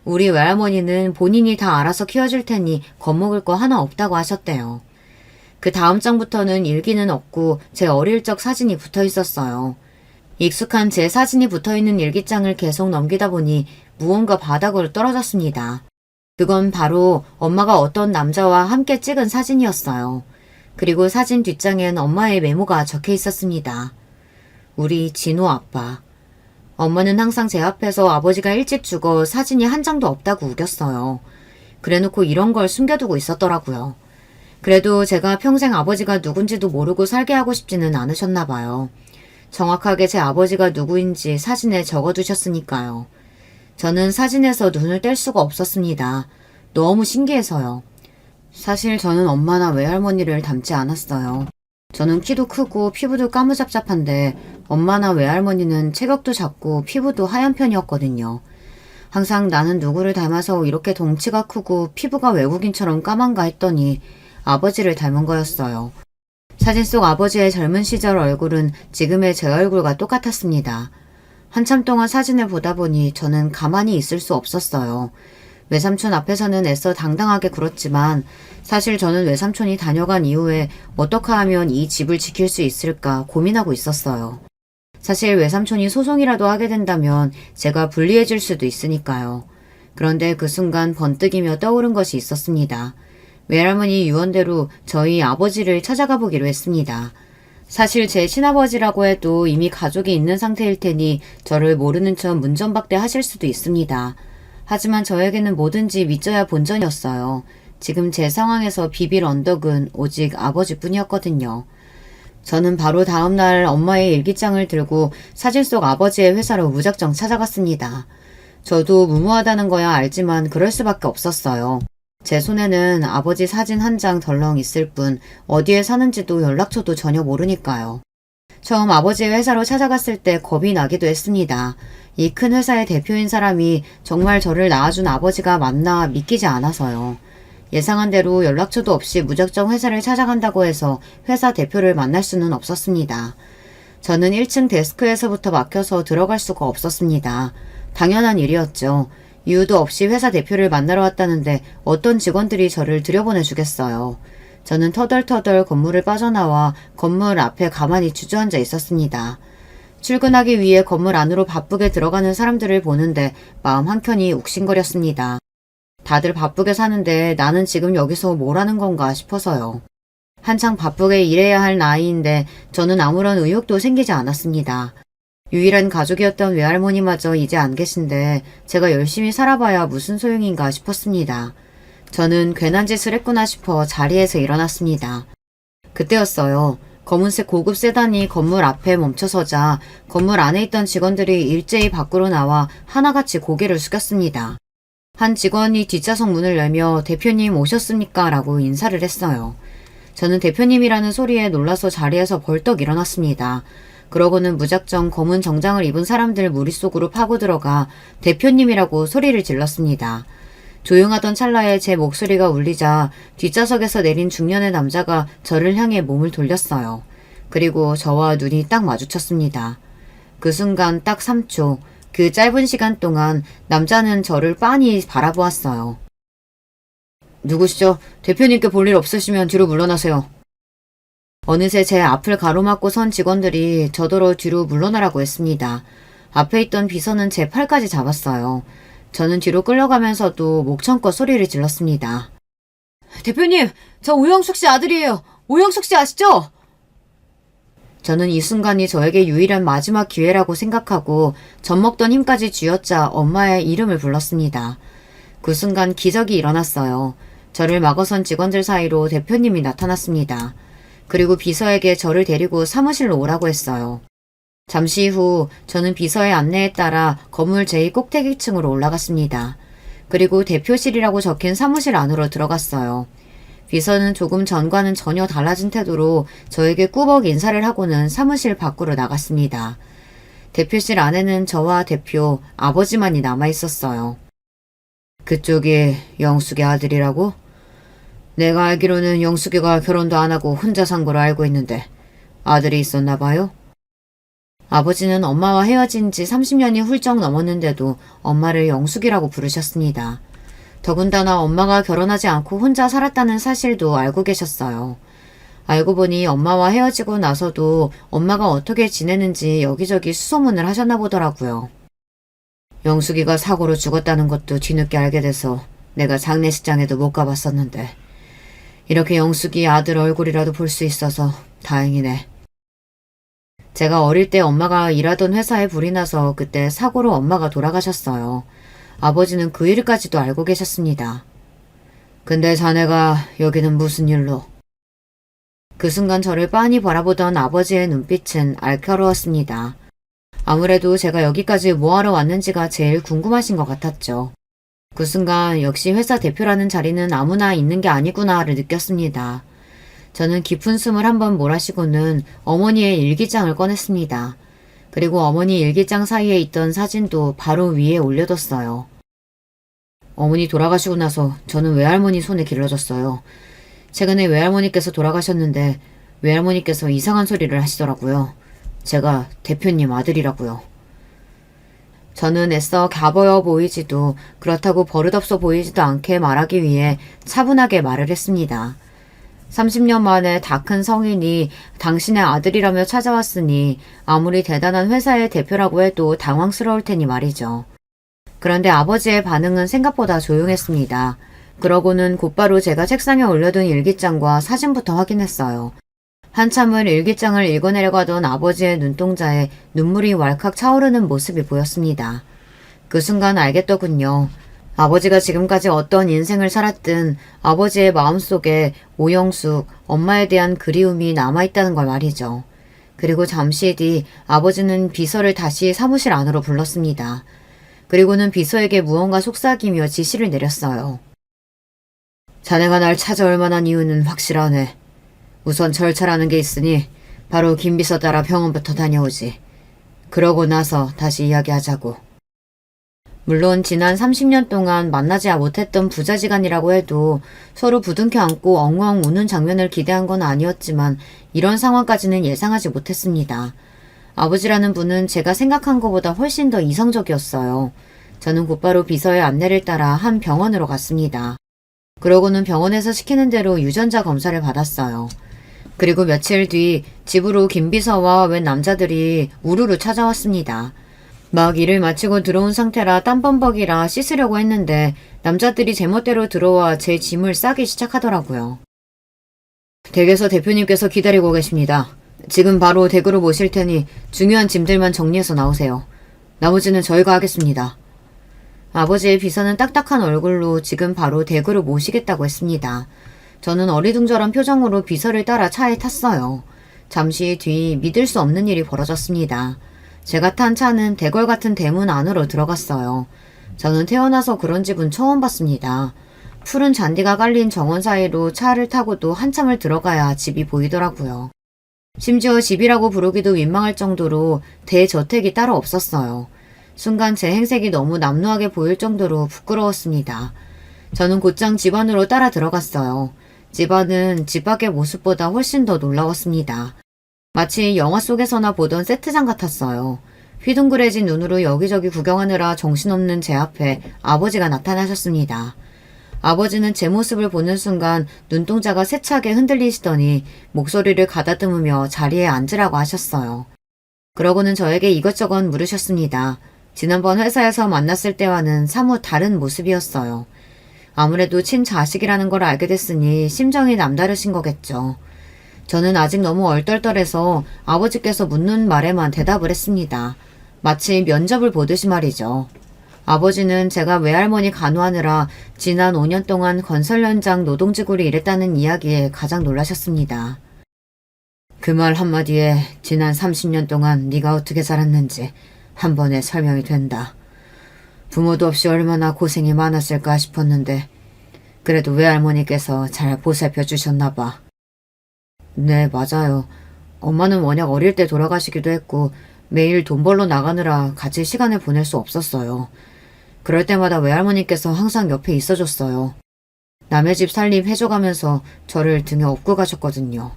A: 우리 외할머니는 본인이 다 알아서 키워줄 테니 겁먹을 거 하나 없다고 하셨대요. 그 다음 장부터는 일기는 없고 제 어릴 적 사진이 붙어 있었어요. 익숙한 제 사진이 붙어있는 일기장을 계속 넘기다 보니 무언가 바닥으로 떨어졌습니다. 그건 바로 엄마가 어떤 남자와 함께 찍은 사진이었어요. 그리고 사진 뒷장엔 엄마의 메모가 적혀 있었습니다. 우리 진호 아빠. 엄마는 항상 제 앞에서 아버지가 일찍 죽어 사진이 한 장도 없다고 우겼어요. 그래놓고 이런 걸 숨겨두고 있었더라고요. 그래도 제가 평생 아버지가 누군지도 모르고 살게 하고 싶지는 않으셨나 봐요. 정확하게 제 아버지가 누구인지 사진에 적어두셨으니까요. 저는 사진에서 눈을 뗄 수가 없었습니다. 너무 신기해서요. 사실 저는 엄마나 외할머니를 닮지 않았어요. 저는 키도 크고 피부도 까무잡잡한데 엄마나 외할머니는 체격도 작고 피부도 하얀 편이었거든요. 항상 나는 누구를 닮아서 이렇게 덩치가 크고 피부가 외국인처럼 까만가 했더니 아버지를 닮은 거였어요. 사진 속 아버지의 젊은 시절 얼굴은 지금의 제 얼굴과 똑같았습니다. 한참 동안 사진을 보다 보니 저는 가만히 있을 수 없었어요. 외삼촌 앞에서는 애써 당당하게 굴었지만 사실 저는 외삼촌이 다녀간 이후에 어떻게 하면 이 집을 지킬 수 있을까 고민하고 있었어요. 사실 외삼촌이 소송이라도 하게 된다면 제가 불리해질 수도 있으니까요. 그런데 그 순간 번뜩이며 떠오른 것이 있었습니다. 외할머니 유언대로 저희 아버지를 찾아가 보기로 했습니다. 사실 제 친아버지라고 해도 이미 가족이 있는 상태일 테니 저를 모르는 척 문전박대 하실 수도 있습니다. 하지만 저에게는 뭐든지 믿져야 본전이었어요. 지금 제 상황에서 비빌 언덕은 오직 아버지뿐이었거든요. 저는 바로 다음날 엄마의 일기장을 들고 사진 속 아버지의 회사로 무작정 찾아갔습니다. 저도 무모하다는 거야 알지만 그럴 수밖에 없었어요. 제 손에는 아버지 사진 한 장 덜렁 있을 뿐 어디에 사는지도 연락처도 전혀 모르니까요. 처음 아버지의 회사로 찾아갔을 때 겁이 나기도 했습니다. 이 큰 회사의 대표인 사람이 정말 저를 낳아준 아버지가 맞나 믿기지 않아서요. 예상한 대로 연락처도 없이 무작정 회사를 찾아간다고 해서 회사 대표를 만날 수는 없었습니다. 저는 1층 데스크에서부터 막혀서 들어갈 수가 없었습니다. 당연한 일이었죠. 이유도 없이 회사 대표를 만나러 왔다는데 어떤 직원들이 저를 들여보내주겠어요. 저는 터덜터덜 건물을 빠져나와 건물 앞에 가만히 주저앉아 있었습니다. 출근하기 위해 건물 안으로 바쁘게 들어가는 사람들을 보는데 마음 한켠이 욱신거렸습니다. 다들 바쁘게 사는데 나는 지금 여기서 뭘 하는 건가 싶어서요. 한창 바쁘게 일해야 할 나이인데 저는 아무런 의욕도 생기지 않았습니다. 유일한 가족이었던 외할머니마저 이제 안 계신데 제가 열심히 살아봐야 무슨 소용인가 싶었습니다. 저는 괜한 짓을 했구나 싶어 자리에서 일어났습니다. 그때였어요. 검은색 고급 세단이 건물 앞에 멈춰서자 건물 안에 있던 직원들이 일제히 밖으로 나와 하나같이 고개를 숙였습니다. 한 직원이 뒷좌석 문을 열며 대표님 오셨습니까? 라고 인사를 했어요. 저는 대표님이라는 소리에 놀라서 자리에서 벌떡 일어났습니다. 그러고는 무작정 검은 정장을 입은 사람들 무리 속으로 파고 들어가 대표님이라고 소리를 질렀습니다. 조용하던 찰나에 제 목소리가 울리자 뒷좌석에서 내린 중년의 남자가 저를 향해 몸을 돌렸어요. 그리고 저와 눈이 딱 마주쳤습니다. 그 순간 딱 3초, 그 짧은 시간 동안 남자는 저를 빤히 바라보았어요. 누구시죠? 대표님께 볼 일 없으시면 뒤로 물러나세요. 어느새 제 앞을 가로막고 선 직원들이 저더러 뒤로 물러나라고 했습니다. 앞에 있던 비서는 제 팔까지 잡았어요. 저는 뒤로 끌려가면서도 목청껏 소리를 질렀습니다. 대표님, 저 오영숙 씨 아들이에요. 오영숙 씨 아시죠? 저는 이 순간이 저에게 유일한 마지막 기회라고 생각하고 젖먹던 힘까지 쥐어짜 엄마의 이름을 불렀습니다. 그 순간 기적이 일어났어요. 저를 막아선 직원들 사이로 대표님이 나타났습니다. 그리고 비서에게 저를 데리고 사무실로 오라고 했어요. 잠시 후 저는 비서의 안내에 따라 건물 제2 꼭대기층으로 올라갔습니다. 그리고 대표실이라고 적힌 사무실 안으로 들어갔어요. 비서는 조금 전과는 전혀 달라진 태도로 저에게 꾸벅 인사를 하고는 사무실 밖으로 나갔습니다. 대표실 안에는 저와 대표, 아버지만이 남아있었어요. 그쪽이 영숙의 아들이라고? 내가 알기로는 영숙이가 결혼도 안 하고 혼자 산 거로 알고 있는데 아들이 있었나 봐요? 아버지는 엄마와 헤어진 지 30년이 훌쩍 넘었는데도 엄마를 영숙이라고 부르셨습니다. 더군다나 엄마가 결혼하지 않고 혼자 살았다는 사실도 알고 계셨어요. 알고 보니 엄마와 헤어지고 나서도 엄마가 어떻게 지내는지 여기저기 수소문을 하셨나 보더라고요. 영숙이가 사고로 죽었다는 것도 뒤늦게 알게 돼서 내가 장례식장에도 못 가봤었는데 이렇게 영숙이 아들 얼굴이라도 볼 수 있어서 다행이네. 제가 어릴 때 엄마가 일하던 회사에 불이 나서 그때 사고로 엄마가 돌아가셨어요. 아버지는 그 일까지도 알고 계셨습니다. 근데 자네가 여기는 무슨 일로? 그 순간 저를 빤히 바라보던 아버지의 눈빛은 알카로웠습니다. 아무래도 제가 여기까지 뭐하러 왔는지가 제일 궁금하신 것 같았죠. 그 순간 역시 회사 대표라는 자리는 아무나 있는 게 아니구나를 느꼈습니다. 저는 깊은 숨을 한번 몰아쉬고는 어머니의 일기장을 꺼냈습니다. 그리고 어머니 일기장 사이에 있던 사진도 바로 위에 올려뒀어요. 어머니 돌아가시고 나서 저는 외할머니 손에 길러졌어요. 최근에 외할머니께서 돌아가셨는데 외할머니께서 이상한 소리를 하시더라고요. 제가 대표님 아들이라고요. 저는 애써 갸버여 보이지도 그렇다고 버릇없어 보이지도 않게 말하기 위해 차분하게 말을 했습니다. 30년 만에 다 큰 성인이 당신의 아들이라며 찾아왔으니 아무리 대단한 회사의 대표라고 해도 당황스러울 테니 말이죠. 그런데 아버지의 반응은 생각보다 조용했습니다. 그러고는 곧바로 제가 책상에 올려둔 일기장과 사진부터 확인했어요. 한참을 일기장을 읽어내려고 하던 아버지의 눈동자에 눈물이 왈칵 차오르는 모습이 보였습니다. 그 순간 알겠더군요. 아버지가 지금까지 어떤 인생을 살았든 아버지의 마음속에 오영숙, 엄마에 대한 그리움이 남아있다는 걸 말이죠. 그리고 잠시 뒤 아버지는 비서를 다시 사무실 안으로 불렀습니다. 그리고는 비서에게 무언가 속삭이며 지시를 내렸어요. 자네가 날 찾아올 만한 이유는 확실하네. 우선 절차라는 게 있으니 바로 김 비서 따라 병원부터 다녀오지. 그러고 나서 다시 이야기하자고. 물론 지난 30년 동안 만나지 못했던 부자지간이라고 해도 서로 부둥켜 안고 엉엉 우는 장면을 기대한 건 아니었지만 이런 상황까지는 예상하지 못했습니다. 아버지라는 분은 제가 생각한 것보다 훨씬 더 이성적이었어요. 저는 곧바로 비서의 안내를 따라 한 병원으로 갔습니다. 그러고는 병원에서 시키는 대로 유전자 검사를 받았어요. 그리고 며칠 뒤 집으로 김 비서와 웬 남자들이 우르르 찾아왔습니다. 막 일을 마치고 들어온 상태라 땀범벅이라 씻으려고 했는데 남자들이 제멋대로 들어와 제 짐을 싸기 시작하더라고요. 댁에서 대표님께서 기다리고 계십니다. 지금 바로 댁으로 모실 테니 중요한 짐들만 정리해서 나오세요. 나머지는 저희가 하겠습니다. 아버지의 비서는 딱딱한 얼굴로 지금 바로 댁으로 모시겠다고 했습니다. 저는 어리둥절한 표정으로 비서를 따라 차에 탔어요. 잠시 뒤 믿을 수 없는 일이 벌어졌습니다. 제가 탄 차는 대궐 같은 대문 안으로 들어갔어요. 저는 태어나서 그런 집은 처음 봤습니다. 푸른 잔디가 깔린 정원 사이로 차를 타고도 한참을 들어가야 집이 보이더라고요. 심지어 집이라고 부르기도 민망할 정도로 대저택이 따로 없었어요. 순간 제 행색이 너무 남루하게 보일 정도로 부끄러웠습니다. 저는 곧장 집 안으로 따라 들어갔어요. 집 안은 집 밖의 모습보다 훨씬 더 놀라웠습니다. 마치 영화 속에서나 보던 세트장 같았어요. 휘둥그레진 눈으로 여기저기 구경하느라 정신없는 제 앞에 아버지가 나타나셨습니다. 아버지는 제 모습을 보는 순간 눈동자가 세차게 흔들리시더니 목소리를 가다듬으며 자리에 앉으라고 하셨어요. 그러고는 저에게 이것저것 물으셨습니다. 지난번 회사에서 만났을 때와는 사뭇 다른 모습이었어요. 아무래도 친자식이라는 걸 알게 됐으니 심정이 남다르신 거겠죠. 저는 아직 너무 얼떨떨해서 아버지께서 묻는 말에만 대답을 했습니다. 마치 면접을 보듯이 말이죠. 아버지는 제가 외할머니 간호하느라 지난 5년 동안 건설 현장 노동지구를 일했다는 이야기에 가장 놀라셨습니다. 그 말 한마디에 지난 30년 동안 네가 어떻게 살았는지 한 번에 설명이 된다. 부모도 없이 얼마나 고생이 많았을까 싶었는데 그래도 외할머니께서 잘 보살펴 주셨나 봐. 네, 맞아요. 엄마는 워낙 어릴 때 돌아가시기도 했고 매일 돈 벌러 나가느라 같이 시간을 보낼 수 없었어요. 그럴 때마다 외할머니께서 항상 옆에 있어줬어요. 남의 집 살림 해줘가면서 저를 등에 업고 가셨거든요.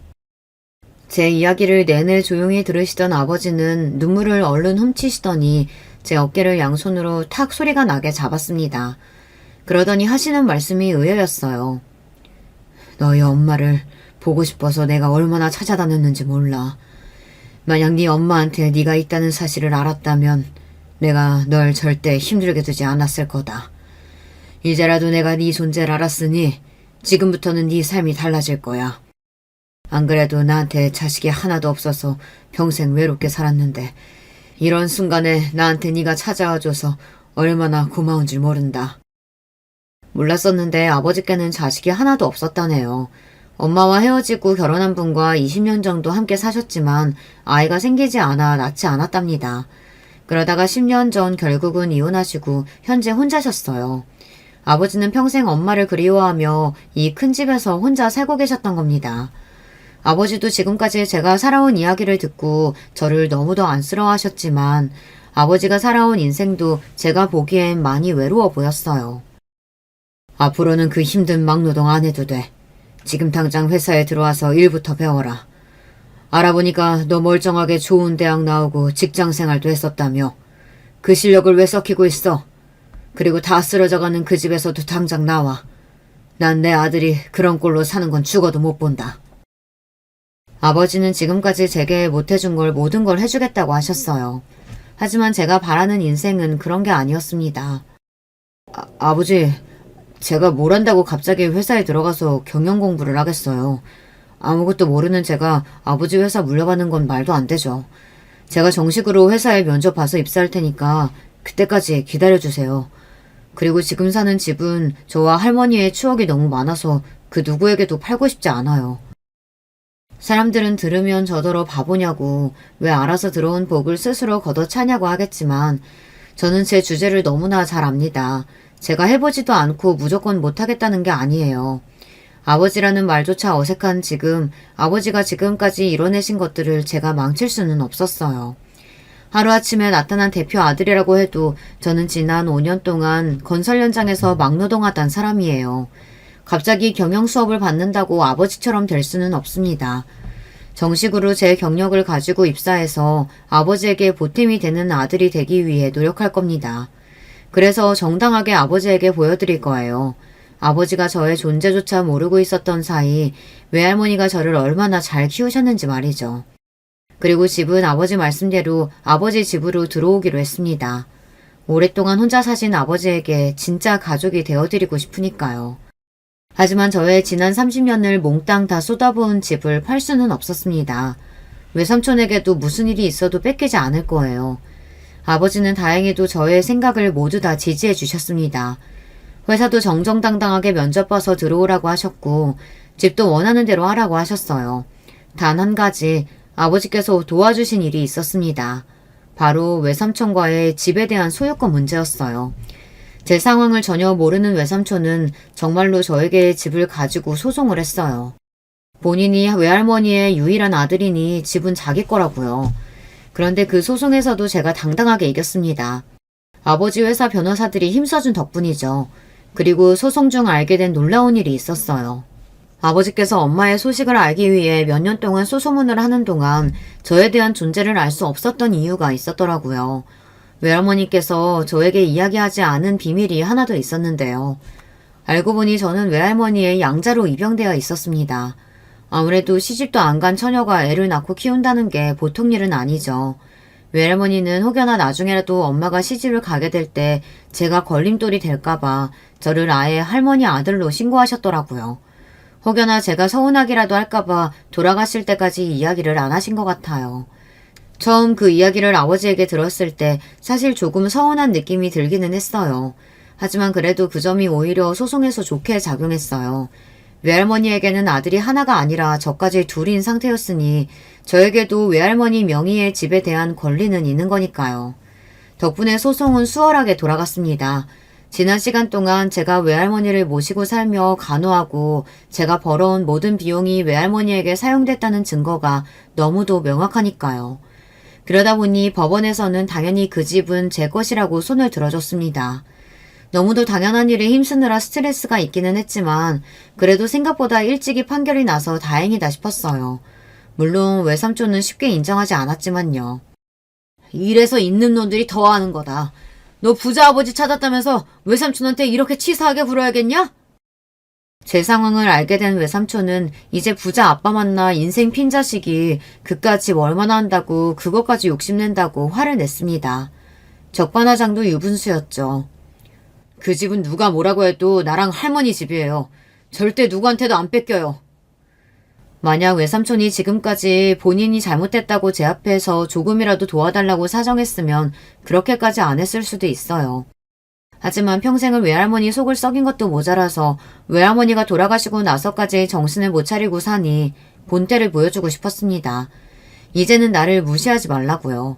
A: 제 이야기를 내내 조용히 들으시던 아버지는 눈물을 얼른 훔치시더니 제 어깨를 양손으로 탁 소리가 나게 잡았습니다. 그러더니 하시는 말씀이 의외였어요. 너희 엄마를 보고 싶어서 내가 얼마나 찾아다녔는지 몰라. 만약 네 엄마한테 네가 있다는 사실을 알았다면 내가 널 절대 힘들게 두지 않았을 거다. 이제라도 내가 네 존재를 알았으니 지금부터는 네 삶이 달라질 거야. 안 그래도 나한테 자식이 하나도 없어서 평생 외롭게 살았는데 이런 순간에 나한테 네가 찾아와줘서 얼마나 고마운 줄 모른다. 몰랐었는데 아버지께는 자식이 하나도 없었다네요. 엄마와 헤어지고 결혼한 분과 20년 정도 함께 사셨지만 아이가 생기지 않아 낳지 않았답니다. 그러다가 10년 전 결국은 이혼하시고 현재 혼자셨어요. 아버지는 평생 엄마를 그리워하며 이 큰 집에서 혼자 살고 계셨던 겁니다. 아버지도 지금까지 제가 살아온 이야기를 듣고 저를 너무도 안쓰러워하셨지만 아버지가 살아온 인생도 제가 보기엔 많이 외로워 보였어요. 앞으로는 그 힘든 막노동 안 해도 돼. 지금 당장 회사에 들어와서 일부터 배워라. 알아보니까 너 멀쩡하게 좋은 대학 나오고 직장 생활도 했었다며. 그 실력을 왜 썩히고 있어? 그리고 다 쓰러져가는 그 집에서도 당장 나와. 난 내 아들이 그런 꼴로 사는 건 죽어도 못 본다. 아버지는 지금까지 제게 못해준 걸 모든 걸 해주겠다고 하셨어요. 하지만 제가 바라는 인생은 그런 게 아니었습니다. 아버지, 제가 뭘 한다고 갑자기 회사에 들어가서 경영 공부를 하겠어요. 아무것도 모르는 제가 아버지 회사 물려받는 건 말도 안 되죠. 제가 정식으로 회사에 면접 봐서 입사할 테니까 그때까지 기다려주세요. 그리고 지금 사는 집은 저와 할머니의 추억이 너무 많아서 그 누구에게도 팔고 싶지 않아요. 사람들은 들으면 저더러 바보냐고 왜 알아서 들어온 복을 스스로 걷어차냐고 하겠지만 저는 제 주제를 너무나 잘 압니다. 제가 해보지도 않고 무조건 못하겠다는 게 아니에요. 아버지라는 말조차 어색한 지금 아버지가 지금까지 이뤄내신 것들을 제가 망칠 수는 없었어요. 하루아침에 나타난 대표 아들이라고 해도 저는 지난 5년 동안 건설 현장에서 막노동하던 사람이에요. 갑자기 경영 수업을 받는다고 아버지처럼 될 수는 없습니다. 정식으로 제 경력을 가지고 입사해서 아버지에게 보탬이 되는 아들이 되기 위해 노력할 겁니다. 그래서 정당하게 아버지에게 보여드릴 거예요. 아버지가 저의 존재조차 모르고 있었던 사이 외할머니가 저를 얼마나 잘 키우셨는지 말이죠. 그리고 집은 아버지 말씀대로 아버지 집으로 들어오기로 했습니다. 오랫동안 혼자 사신 아버지에게 진짜 가족이 되어드리고 싶으니까요. 하지만 저의 지난 30년을 몽땅 다 쏟아부은 집을 팔 수는 없었습니다. 외삼촌에게도 무슨 일이 있어도 뺏기지 않을 거예요. 아버지는 다행히도 저의 생각을 모두 다 지지해 주셨습니다. 회사도 정정당당하게 면접 봐서 들어오라고 하셨고 집도 원하는 대로 하라고 하셨어요. 단 한 가지 아버지께서 도와주신 일이 있었습니다. 바로 외삼촌과의 집에 대한 소유권 문제였어요. 제 상황을 전혀 모르는 외삼촌은 정말로 저에게 집을 가지고 소송을 했어요. 본인이 외할머니의 유일한 아들이니 집은 자기 거라고요. 그런데 그 소송에서도 제가 당당하게 이겼습니다. 아버지 회사 변호사들이 힘써준 덕분이죠. 그리고 소송 중 알게 된 놀라운 일이 있었어요. 아버지께서 엄마의 소식을 알기 위해 몇 년 동안 소소문을 하는 동안 저에 대한 존재를 알 수 없었던 이유가 있었더라고요. 외할머니께서 저에게 이야기하지 않은 비밀이 하나 더 있었는데요. 알고 보니 저는 외할머니의 양자로 입양되어 있었습니다. 아무래도 시집도 안 간 처녀가 애를 낳고 키운다는 게 보통 일은 아니죠. 외할머니는 혹여나 나중에라도 엄마가 시집을 가게 될 때 제가 걸림돌이 될까봐 저를 아예 할머니 아들로 신고하셨더라고요. 혹여나 제가 서운하기라도 할까봐 돌아가실 때까지 이야기를 안 하신 것 같아요. 처음 그 이야기를 아버지에게 들었을 때 사실 조금 서운한 느낌이 들기는 했어요. 하지만 그래도 그 점이 오히려 소송에서 좋게 작용했어요. 외할머니에게는 아들이 하나가 아니라 저까지 둘인 상태였으니 저에게도 외할머니 명의의 집에 대한 권리는 있는 거니까요. 덕분에 소송은 수월하게 돌아갔습니다. 지난 시간 동안 제가 외할머니를 모시고 살며 간호하고 제가 벌어온 모든 비용이 외할머니에게 사용됐다는 증거가 너무도 명확하니까요. 그러다 보니 법원에서는 당연히 그 집은 제 것이라고 손을 들어줬습니다. 너무도 당연한 일에 힘쓰느라 스트레스가 있기는 했지만 그래도 생각보다 일찍이 판결이 나서 다행이다 싶었어요. 물론 외삼촌은 쉽게 인정하지 않았지만요. 이래서 있는 놈들이 더 하는 거다. 너 부자 아버지 찾았다면서 외삼촌한테 이렇게 치사하게 굴어야겠냐? 제 상황을 알게 된 외삼촌은 이제 부자 아빠 만나 인생 핀자식이 그깟 집 얼마나 한다고 그것까지 욕심낸다고 화를 냈습니다. 적반하장도 유분수였죠. 그 집은 누가 뭐라고 해도 나랑 할머니 집이에요. 절대 누구한테도 안 뺏겨요. 만약 외삼촌이 지금까지 본인이 잘못했다고 제 앞에서 조금이라도 도와달라고 사정했으면 그렇게까지 안 했을 수도 있어요. 하지만 평생을 외할머니 속을 썩인 것도 모자라서 외할머니가 돌아가시고 나서까지 정신을 못 차리고 사니 본때를 보여주고 싶었습니다. 이제는 나를 무시하지 말라고요.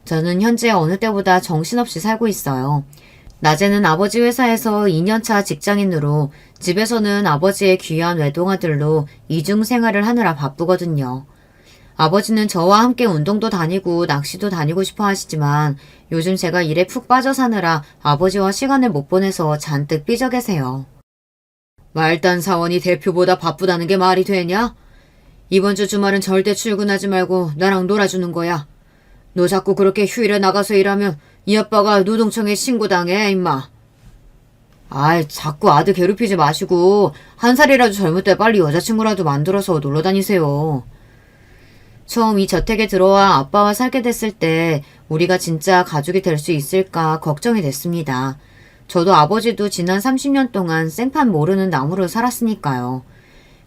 A: 저는 현재 어느 때보다 정신없이 살고 있어요. 낮에는 아버지 회사에서 2년차 직장인으로 집에서는 아버지의 귀한 외동아들로 이중 생활을 하느라 바쁘거든요. 아버지는 저와 함께 운동도 다니고 낚시도 다니고 싶어 하시지만 요즘 제가 일에 푹 빠져 사느라 아버지와 시간을 못 보내서 잔뜩 삐져 계세요. 말단 사원이 대표보다 바쁘다는 게 말이 되냐? 이번 주 주말은 절대 출근하지 말고 나랑 놀아주는 거야. 너 자꾸 그렇게 휴일에 나가서 일하면 이 아빠가 노동청에 신고당해 임마. 아이 자꾸 아들 괴롭히지 마시고 한 살이라도 젊을 때 빨리 여자친구라도 만들어서 놀러 다니세요. 처음 이 저택에 들어와 아빠와 살게 됐을 때 우리가 진짜 가족이 될 수 있을까 걱정이 됐습니다. 저도 아버지도 지난 30년 동안 생판 모르는 나무로 살았으니까요.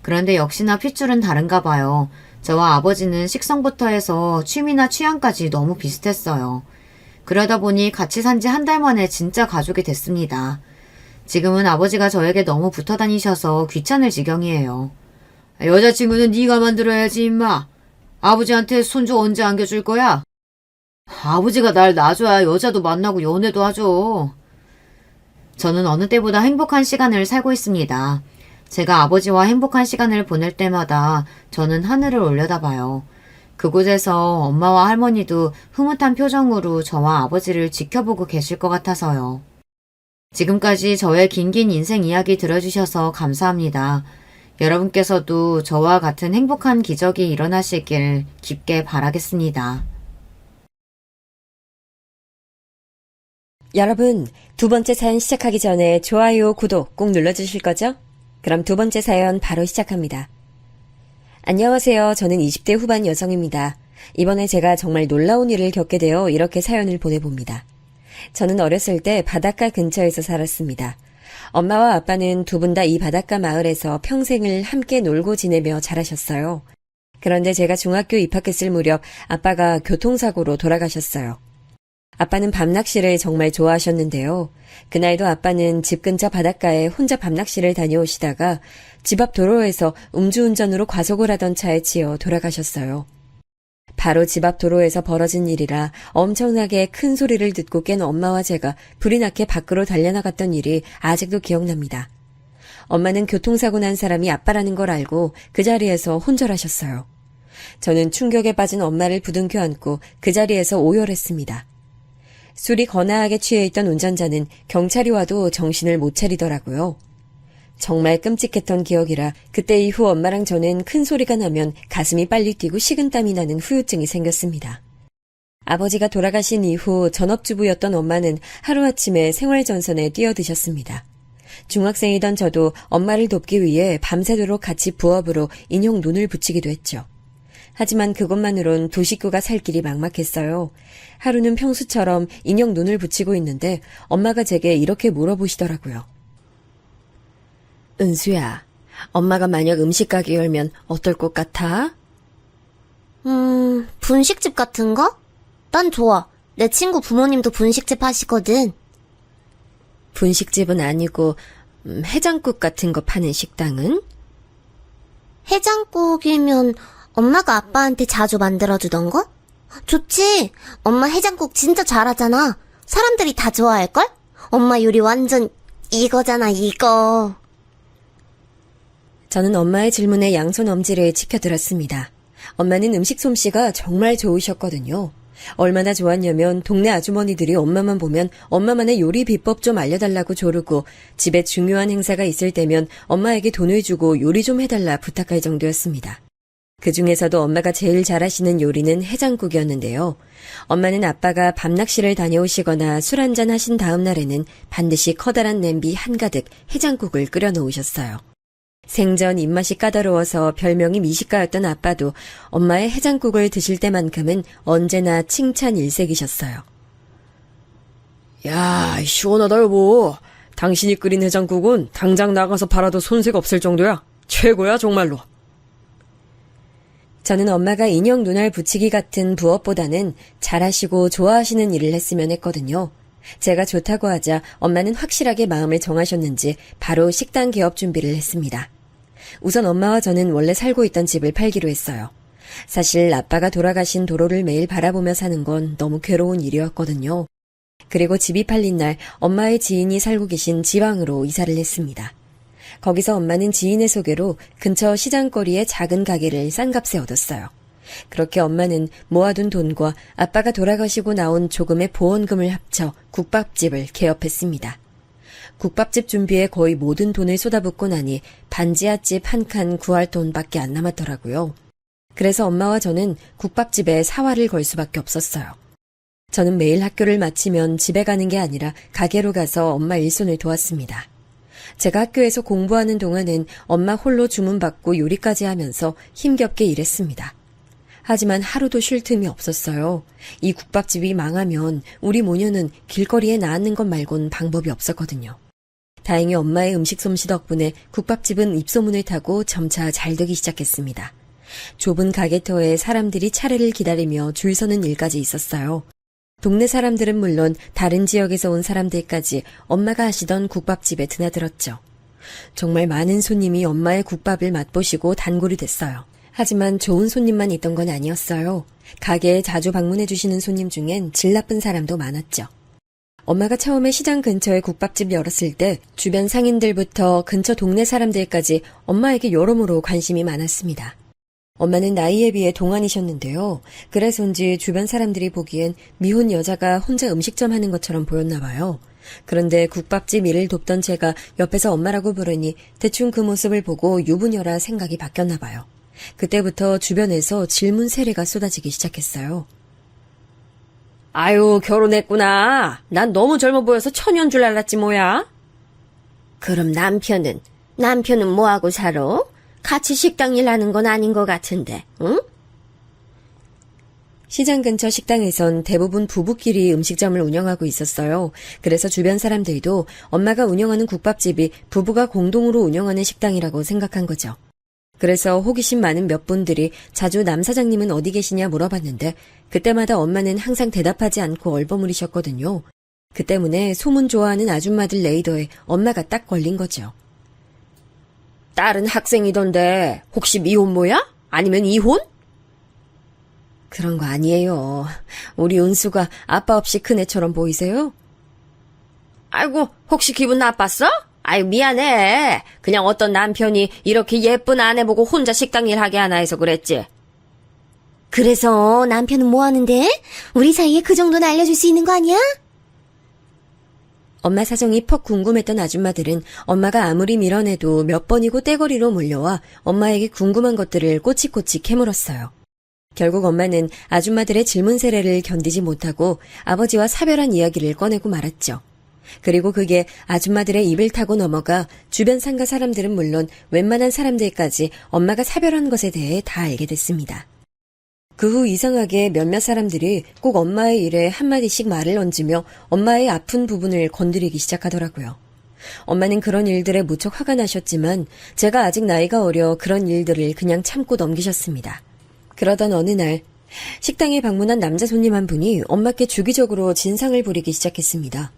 A: 그런데 역시나 핏줄은 다른가 봐요. 저와 아버지는 식성부터 해서 취미나 취향까지 너무 비슷했어요. 그러다 보니 같이 산 지 한 달 만에 진짜 가족이 됐습니다. 지금은 아버지가 저에게 너무 붙어 다니셔서 귀찮을 지경이에요. 여자친구는 네가 만들어야지 임마. 아버지한테 손주 언제 안겨줄 거야? 아버지가 날 놔줘야 여자도 만나고 연애도 하죠. 저는 어느 때보다 행복한 시간을 살고 있습니다. 제가 아버지와 행복한 시간을 보낼 때마다 저는 하늘을 올려다봐요. 그곳에서 엄마와 할머니도 흐뭇한 표정으로 저와 아버지를 지켜보고 계실 것 같아서요. 지금까지 저의 긴긴 인생 이야기 들어주셔서 감사합니다. 여러분께서도 저와 같은 행복한 기적이 일어나시길 깊게 바라겠습니다.
B: 여러분, 두 번째 사연 시작하기 전에 좋아요, 구독 꼭 눌러주실 거죠? 그럼 두 번째 사연 바로 시작합니다. 안녕하세요. 저는 20대 후반 여성입니다. 이번에 제가 정말 놀라운 일을 겪게 되어 이렇게 사연을 보내봅니다. 저는 어렸을 때 바닷가 근처에서 살았습니다. 엄마와 아빠는 두 분 다 이 바닷가 마을에서 평생을 함께 놀고 지내며 자라셨어요. 그런데 제가 중학교 입학했을 무렵 아빠가 교통사고로 돌아가셨어요. 아빠는 밤낚시를 정말 좋아하셨는데요. 그날도 아빠는 집 근처 바닷가에 혼자 밤낚시를 다녀오시다가 집 앞 도로에서 음주운전으로 과속을 하던 차에 치여 돌아가셨어요. 바로 집 앞 도로에서 벌어진 일이라 엄청나게 큰 소리를 듣고 깬 엄마와 제가 불이 나게 밖으로 달려나갔던 일이 아직도 기억납니다. 엄마는 교통사고 난 사람이 아빠라는 걸 알고 그 자리에서 혼절하셨어요. 저는 충격에 빠진 엄마를 부둥켜 안고 그 자리에서 오열했습니다. 술이 거나하게 취해 있던 운전자는 경찰이 와도 정신을 못 차리더라고요. 정말 끔찍했던 기억이라 그때 이후 엄마랑 저는 큰 소리가 나면 가슴이 빨리 뛰고 식은땀이 나는 후유증이 생겼습니다. 아버지가 돌아가신 이후 전업주부였던 엄마는 하루아침에 생활전선에 뛰어드셨습니다. 중학생이던 저도 엄마를 돕기 위해 밤새도록 같이 부업으로 인형 눈을 붙이기도 했죠. 하지만 그것만으론 두 식구가 살 길이 막막했어요. 하루는 평소처럼 인형 눈을 붙이고 있는데 엄마가 제게 이렇게 물어보시더라고요. 은수야, 엄마가 만약 음식 가게 열면 어떨 것 같아?
C: 분식집 같은 거? 난 좋아. 내 친구 부모님도 분식집 하시거든.
B: 분식집은 아니고 해장국 같은 거 파는 식당은?
C: 해장국이면 엄마가 아빠한테 자주 만들어주던 거? 좋지. 엄마 해장국 진짜 잘하잖아. 사람들이 다 좋아할걸? 엄마 요리 완전 이거잖아, 이거.
B: 저는 엄마의 질문에 양손 엄지를 치켜들었습니다. 엄마는 음식 솜씨가 정말 좋으셨거든요. 얼마나 좋았냐면 동네 아주머니들이 엄마만 보면 엄마만의 요리 비법 좀 알려달라고 조르고 집에 중요한 행사가 있을 때면 엄마에게 돈을 주고 요리 좀 해달라 부탁할 정도였습니다. 그 중에서도 엄마가 제일 잘하시는 요리는 해장국이었는데요. 엄마는 아빠가 밤낚시를 다녀오시거나 술 한잔 하신 다음 날에는 반드시 커다란 냄비 한가득 해장국을 끓여 놓으셨어요. 생전 입맛이 까다로워서 별명이 미식가였던 아빠도 엄마의 해장국을 드실 때만큼은 언제나 칭찬 일색이셨어요. 야, 시원하다 여보. 당신이 끓인 해장국은 당장 나가서 팔아도 손색 없을 정도야. 최고야 정말로. 저는 엄마가 인형 눈알 붙이기 같은 부업보다는 잘하시고 좋아하시는 일을 했으면 했거든요. 제가 좋다고 하자 엄마는 확실하게 마음을 정하셨는지 바로 식당 개업 준비를 했습니다. 우선 엄마와 저는 원래 살고 있던 집을 팔기로 했어요. 사실 아빠가 돌아가신 도로를 매일 바라보며 사는 건 너무 괴로운 일이었거든요. 그리고 집이 팔린 날 엄마의 지인이 살고 계신 지방으로 이사를 했습니다. 거기서 엄마는 지인의 소개로 근처 시장거리에 작은 가게를 싼 값에 얻었어요. 그렇게 엄마는 모아둔 돈과 아빠가 돌아가시고 나온 조금의 보험금을 합쳐 국밥집을 개업했습니다. 국밥집 준비에 거의 모든 돈을 쏟아붓고 나니 반지하집 한 칸 구할 돈밖에 안 남았더라고요. 그래서 엄마와 저는 국밥집에 사활을 걸 수밖에 없었어요. 저는 매일 학교를 마치면 집에 가는 게 아니라 가게로 가서 엄마 일손을 도왔습니다. 제가 학교에서 공부하는 동안은 엄마 홀로 주문받고 요리까지 하면서 힘겹게 일했습니다. 하지만 하루도 쉴 틈이 없었어요. 이 국밥집이 망하면 우리 모녀는 길거리에 나앉는 것 말곤 방법이 없었거든요. 다행히 엄마의 음식 솜씨 덕분에 국밥집은 입소문을 타고 점차 잘 되기 시작했습니다. 좁은 가게터에 사람들이 차례를 기다리며 줄 서는 일까지 있었어요. 동네 사람들은 물론 다른 지역에서 온 사람들까지 엄마가 하시던 국밥집에 드나들었죠. 정말 많은 손님이 엄마의 국밥을 맛보시고 단골이 됐어요. 하지만 좋은 손님만 있던 건 아니었어요. 가게에 자주 방문해 주시는 손님 중엔 질 나쁜 사람도 많았죠. 엄마가 처음에 시장 근처에 국밥집 열었을 때 주변 상인들부터 근처 동네 사람들까지 엄마에게 여러모로 관심이 많았습니다. 엄마는 나이에 비해 동안이셨는데요. 그래서인지 주변 사람들이 보기엔 미혼 여자가 혼자 음식점 하는 것처럼 보였나 봐요. 그런데 국밥집 일을 돕던 제가 옆에서 엄마라고 부르니 대충 그 모습을 보고 유부녀라 생각이 바뀌었나 봐요. 그때부터 주변에서 질문 세례가 쏟아지기 시작했어요. 아유, 결혼했구나. 난 너무 젊어 보여서 처녀인 줄 알았지 뭐야. 그럼 남편은 뭐하고 살아? 같이 식당 일하는 건 아닌 것 같은데, 응? 시장 근처 식당에선 대부분 부부끼리 음식점을 운영하고 있었어요. 그래서 주변 사람들도 엄마가 운영하는 국밥집이 부부가 공동으로 운영하는 식당이라고 생각한 거죠. 그래서 호기심 많은 몇 분들이 자주 남 사장님은 어디 계시냐 물어봤는데 그때마다 엄마는 항상 대답하지 않고 얼버무리셨거든요. 그 때문에 소문 좋아하는 아줌마들 레이더에 엄마가 딱 걸린 거죠. 딸은 학생이던데 혹시 미혼모야? 아니면 이혼? 그런 거 아니에요. 우리 은수가 아빠 없이 큰 애처럼 보이세요? 아이고, 혹시 기분 나빴어? 아유, 미안해. 그냥 어떤 남편이 이렇게 예쁜 아내 보고 혼자 식당 일 하게 하나 해서 그랬지.
C: 그래서 남편은 뭐 하는데? 우리 사이에 그 정도는 알려줄 수 있는 거 아니야?
B: 엄마 사정이 퍽 궁금했던 아줌마들은 엄마가 아무리 밀어내도 몇 번이고 떼거리로 몰려와 엄마에게 궁금한 것들을 꼬치꼬치 캐물었어요. 결국 엄마는 아줌마들의 질문 세례를 견디지 못하고 아버지와 사별한 이야기를 꺼내고 말았죠. 그리고 그게 아줌마들의 입을 타고 넘어가 주변 상가 사람들은 물론 웬만한 사람들까지 엄마가 사별한 것에 대해 다 알게 됐습니다. 그 후 이상하게 몇몇 사람들이 꼭 엄마의 일에 한마디씩 말을 얹으며 엄마의 아픈 부분을 건드리기 시작하더라고요. 엄마는 그런 일들에 무척 화가 나셨지만 제가 아직 나이가 어려 그런 일들을 그냥 참고 넘기셨습니다. 그러던 어느 날 식당에 방문한 남자 손님 한 분이 엄마께 주기적으로 진상을 부리기 시작했습니다.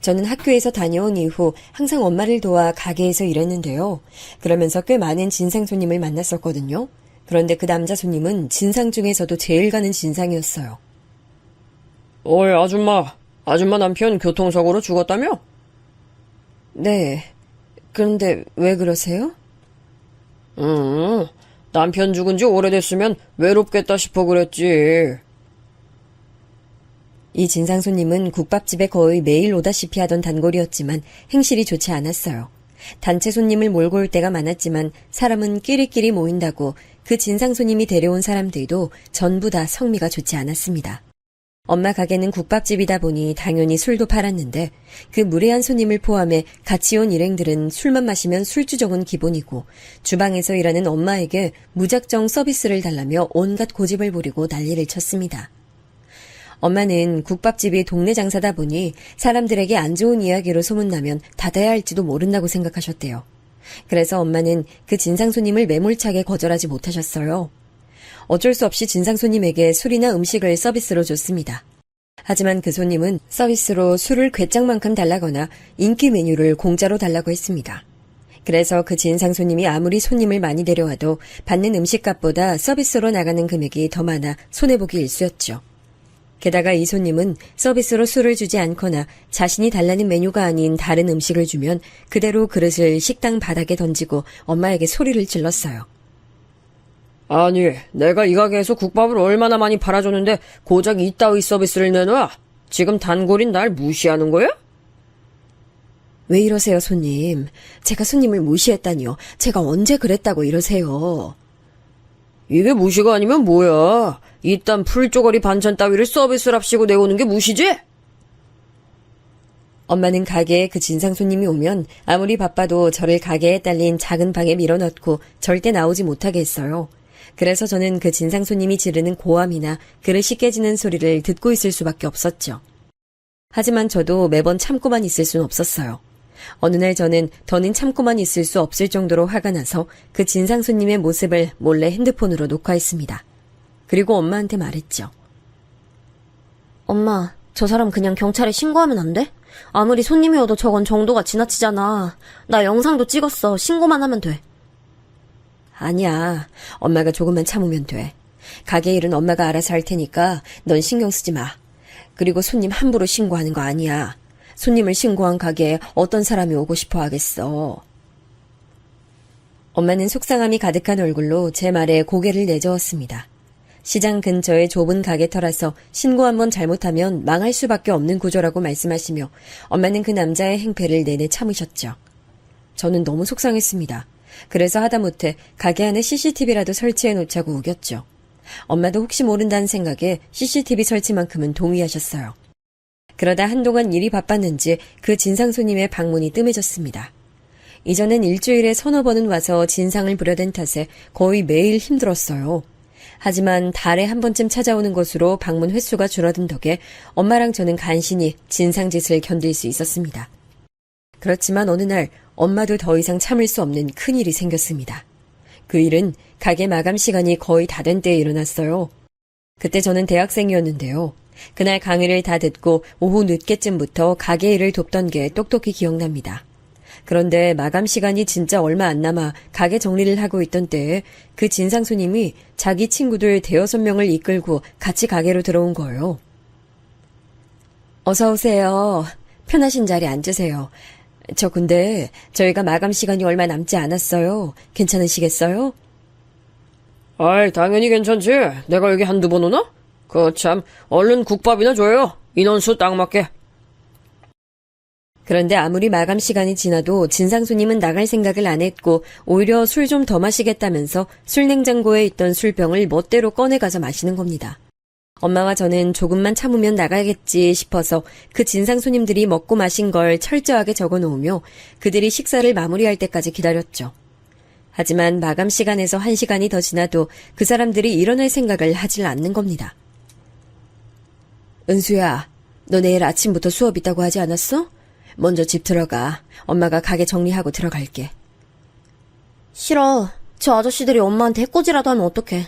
B: 저는 학교에서 다녀온 이후 항상 엄마를 도와 가게에서 일했는데요. 그러면서 꽤 많은 진상 손님을 만났었거든요. 그런데 그 남자 손님은 진상 중에서도 제일 가는 진상이었어요.
D: 어이, 아줌마. 아줌마 남편 교통사고로 죽었다며?
B: 네. 그런데 왜 그러세요?
D: 남편 죽은 지 오래됐으면 외롭겠다 싶어 그랬지.
B: 이 진상 손님은 국밥집에 거의 매일 오다시피 하던 단골이었지만 행실이 좋지 않았어요. 단체 손님을 몰고 올 때가 많았지만 사람은 끼리끼리 모인다고 그 진상 손님이 데려온 사람들도 전부 다 성미가 좋지 않았습니다. 엄마 가게는 국밥집이다 보니 당연히 술도 팔았는데 그 무례한 손님을 포함해 같이 온 일행들은 술만 마시면 술주정은 기본이고 주방에서 일하는 엄마에게 무작정 서비스를 달라며 온갖 고집을 부리고 난리를 쳤습니다. 엄마는 국밥집이 동네 장사다 보니 사람들에게 안 좋은 이야기로 소문나면 닫아야 할지도 모른다고 생각하셨대요. 그래서 엄마는 그 진상 손님을 매몰차게 거절하지 못하셨어요. 어쩔 수 없이 진상 손님에게 술이나 음식을 서비스로 줬습니다. 하지만 그 손님은 서비스로 술을 괴짝만큼 달라거나 인기 메뉴를 공짜로 달라고 했습니다. 그래서 그 진상 손님이 아무리 손님을 많이 데려와도 받는 음식값보다 서비스로 나가는 금액이 더 많아 손해보기 일쑤였죠. 게다가 이 손님은 서비스로 술을 주지 않거나 자신이 달라는 메뉴가 아닌 다른 음식을 주면 그대로 그릇을 식당 바닥에 던지고 엄마에게 소리를 질렀어요.
D: 아니, 내가 이 가게에서 국밥을 얼마나 많이 팔아줬는데 고작 이따위 서비스를 내놔? 지금 단골인 날 무시하는 거야?
B: 왜 이러세요, 손님? 제가 손님을 무시했다니요. 제가 언제 그랬다고 이러세요.
D: 이게 무시가 아니면 뭐야? 이딴 풀쪼가리 반찬 따위를 서비스랍시고 내오는 게 무시지?
B: 엄마는 가게에 그 진상 손님이 오면 아무리 바빠도 저를 가게에 딸린 작은 방에 밀어넣고 절대 나오지 못하게 했어요. 그래서 저는 그 진상 손님이 지르는 고함이나 그릇이 깨지는 소리를 듣고 있을 수밖에 없었죠. 하지만 저도 매번 참고만 있을 순 없었어요. 어느 날 저는 더는 참고만 있을 수 없을 정도로 화가 나서 그 진상 손님의 모습을 몰래 핸드폰으로 녹화했습니다. 그리고 엄마한테 말했죠.
C: 엄마, 저 사람 그냥 경찰에 신고하면 안 돼? 아무리 손님이어도 저건 정도가 지나치잖아. 나 영상도 찍었어. 신고만 하면 돼.
B: 아니야. 엄마가 조금만 참으면 돼. 가게 일은 엄마가 알아서 할 테니까 넌 신경 쓰지 마. 그리고 손님 함부로 신고하는 거 아니야. 손님을 신고한 가게에 어떤 사람이 오고 싶어 하겠어. 엄마는 속상함이 가득한 얼굴로 제 말에 고개를 내저었습니다. 시장 근처의 좁은 가게터라서 신고 한번 잘못하면 망할 수밖에 없는 구조라고 말씀하시며 엄마는 그 남자의 행패를 내내 참으셨죠. 저는 너무 속상했습니다. 그래서 하다못해 가게 안에 CCTV라도 설치해 놓자고 우겼죠. 엄마도 혹시 모른다는 생각에 CCTV 설치만큼은 동의하셨어요. 그러다 한동안 일이 바빴는지 그 진상 손님의 방문이 뜸해졌습니다. 이전엔 일주일에 서너 번은 와서 진상을 부려댄 탓에 거의 매일 힘들었어요. 하지만 달에 한 번쯤 찾아오는 것으로 방문 횟수가 줄어든 덕에 엄마랑 저는 간신히 진상짓을 견딜 수 있었습니다. 그렇지만 어느 날 엄마도 더 이상 참을 수 없는 큰일이 생겼습니다. 그 일은 가게 마감 시간이 거의 다 된 때에 일어났어요. 그때 저는 대학생이었는데요. 그날 강의를 다 듣고 오후 늦게쯤부터 가게 일을 돕던 게 똑똑히 기억납니다. 그런데 마감 시간이 진짜 얼마 안 남아 가게 정리를 하고 있던 때에 그 진상 손님이 자기 친구들 대여섯 명을 이끌고 같이 가게로 들어온 거예요. 어서 오세요. 편하신 자리에 앉으세요. 저 근데 저희가 마감 시간이 얼마 남지 않았어요. 괜찮으시겠어요?
D: 아이, 당연히 괜찮지. 내가 여기 한두 번 오나? 참, 얼른 국밥이나 줘요. 인원수 딱 맞게.
B: 그런데 아무리 마감 시간이 지나도 진상 손님은 나갈 생각을 안 했고 오히려 술 좀 더 마시겠다면서 술 냉장고에 있던 술병을 멋대로 꺼내가서 마시는 겁니다. 엄마와 저는 조금만 참으면 나가겠지 싶어서 그 진상 손님들이 먹고 마신 걸 철저하게 적어놓으며 그들이 식사를 마무리할 때까지 기다렸죠. 하지만 마감 시간에서 1시간이 더 지나도 그 사람들이 일어날 생각을 하질 않는 겁니다. 은수야, 너 내일 아침부터 수업 있다고 하지 않았어? 먼저 집 들어가. 엄마가 가게 정리하고 들어갈게.
C: 싫어. 저 아저씨들이 엄마한테 해코지라도 하면 어떡해.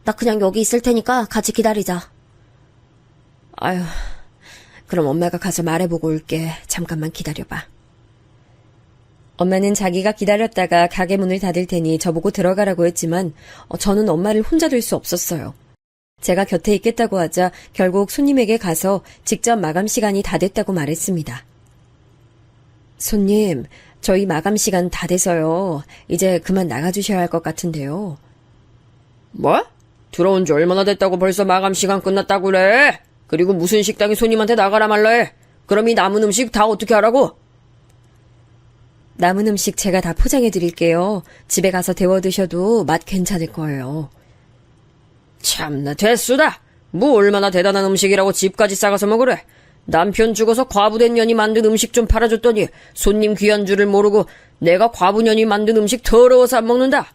C: 나 그냥 여기 있을 테니까 같이 기다리자.
B: 아휴, 그럼 엄마가 가서 말해보고 올게. 잠깐만 기다려봐. 엄마는 자기가 기다렸다가 가게 문을 닫을 테니 저보고 들어가라고 했지만 저는 엄마를 혼자 둘 수 없었어요. 제가 곁에 있겠다고 하자 결국 손님에게 가서 직접 마감 시간이 다 됐다고 말했습니다. 손님, 저희 마감 시간 다 돼서요. 이제 그만 나가주셔야 할 것 같은데요.
D: 뭐? 들어온 지 얼마나 됐다고 벌써 마감 시간 끝났다고 그래? 그리고 무슨 식당이 손님한테 나가라 말라 해? 그럼 이 남은 음식 다 어떻게 하라고?
B: 남은 음식 제가 다 포장해 드릴게요. 집에 가서 데워 드셔도 맛 괜찮을 거예요.
D: 참나 됐수다. 뭐 얼마나 대단한 음식이라고 집까지 싸가서 먹으래. 남편 죽어서 과부된 년이 만든 음식 좀 팔아줬더니 손님 귀한 줄을 모르고 내가 과부년이 만든 음식 더러워서 안 먹는다.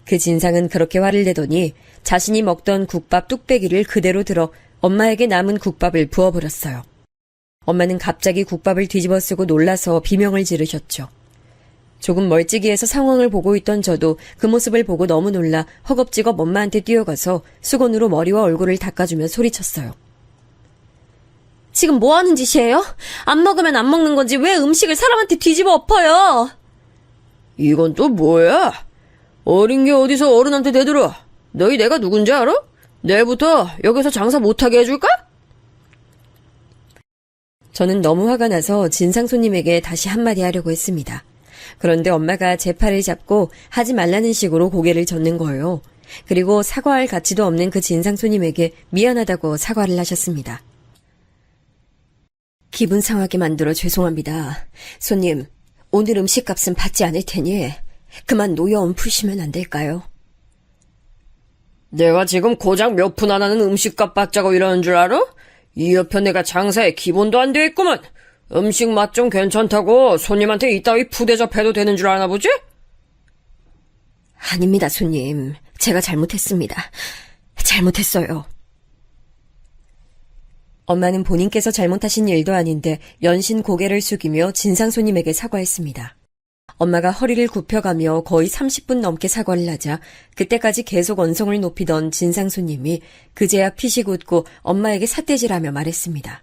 B: 그 진상은 그렇게 화를 내더니 자신이 먹던 국밥 뚝배기를 그대로 들어 엄마에게 남은 국밥을 부어버렸어요. 엄마는 갑자기 국밥을 뒤집어 쓰고 놀라서 비명을 지르셨죠. 조금 멀찍이에서 상황을 보고 있던 저도 그 모습을 보고 너무 놀라 허겁지겁 엄마한테 뛰어가서 수건으로 머리와 얼굴을 닦아주며 소리쳤어요. 지금 뭐 하는 짓이에요? 안 먹으면 안 먹는 건지 왜 음식을 사람한테 뒤집어 엎어요?
D: 이건 또 뭐야? 어린 게 어디서 어른한테 대들어? 너희 내가 누군지 알아? 내일부터 여기서 장사 못하게 해줄까?
B: 저는 너무 화가 나서 진상 손님에게 다시 한마디 하려고 했습니다. 그런데 엄마가 제 팔을 잡고 하지 말라는 식으로 고개를 젓는 거예요. 그리고 사과할 가치도 없는 그 진상 손님에게 미안하다고 사과를 하셨습니다. 기분 상하게 만들어 죄송합니다. 손님, 오늘 음식값은 받지 않을 테니 그만 노여움 푸시면 안 될까요?
D: 내가 지금 고작 몇 푼 안 하는 음식값 받자고 이러는 줄 알아? 이 옆에 내가 장사에 기본도 안 돼 있구먼. 음식 맛 좀 괜찮다고 손님한테 이따위 푸대접해도 되는 줄 아나 보지?
B: 아닙니다, 손님. 제가 잘못했습니다. 잘못했어요. 엄마는 본인께서 잘못하신 일도 아닌데 연신 고개를 숙이며 진상 손님에게 사과했습니다. 엄마가 허리를 굽혀가며 거의 30분 넘게 사과를 하자 그때까지 계속 언성을 높이던 진상 손님이 그제야 피식 웃고 엄마에게 삿대질하며 말했습니다.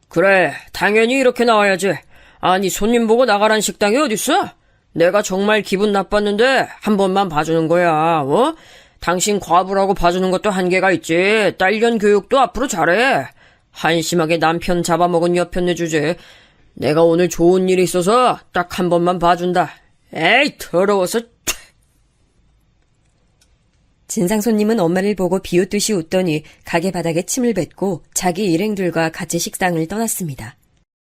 D: 그래, 당연히 이렇게 나와야지. 아니, 손님 보고 나가란 식당이 어딨어? 내가 정말 기분 나빴는데 한 번만 봐주는 거야, 어? 당신 과부라고 봐주는 것도 한계가 있지. 딸년 교육도 앞으로 잘해. 한심하게 남편 잡아먹은 여편네 주제. 내가 오늘 좋은 일이 있어서 딱 한 번만 봐준다. 에이, 더러워서.
B: 진상 손님은 엄마를 보고 비웃듯이 웃더니 가게 바닥에 침을 뱉고 자기 일행들과 같이 식당을 떠났습니다.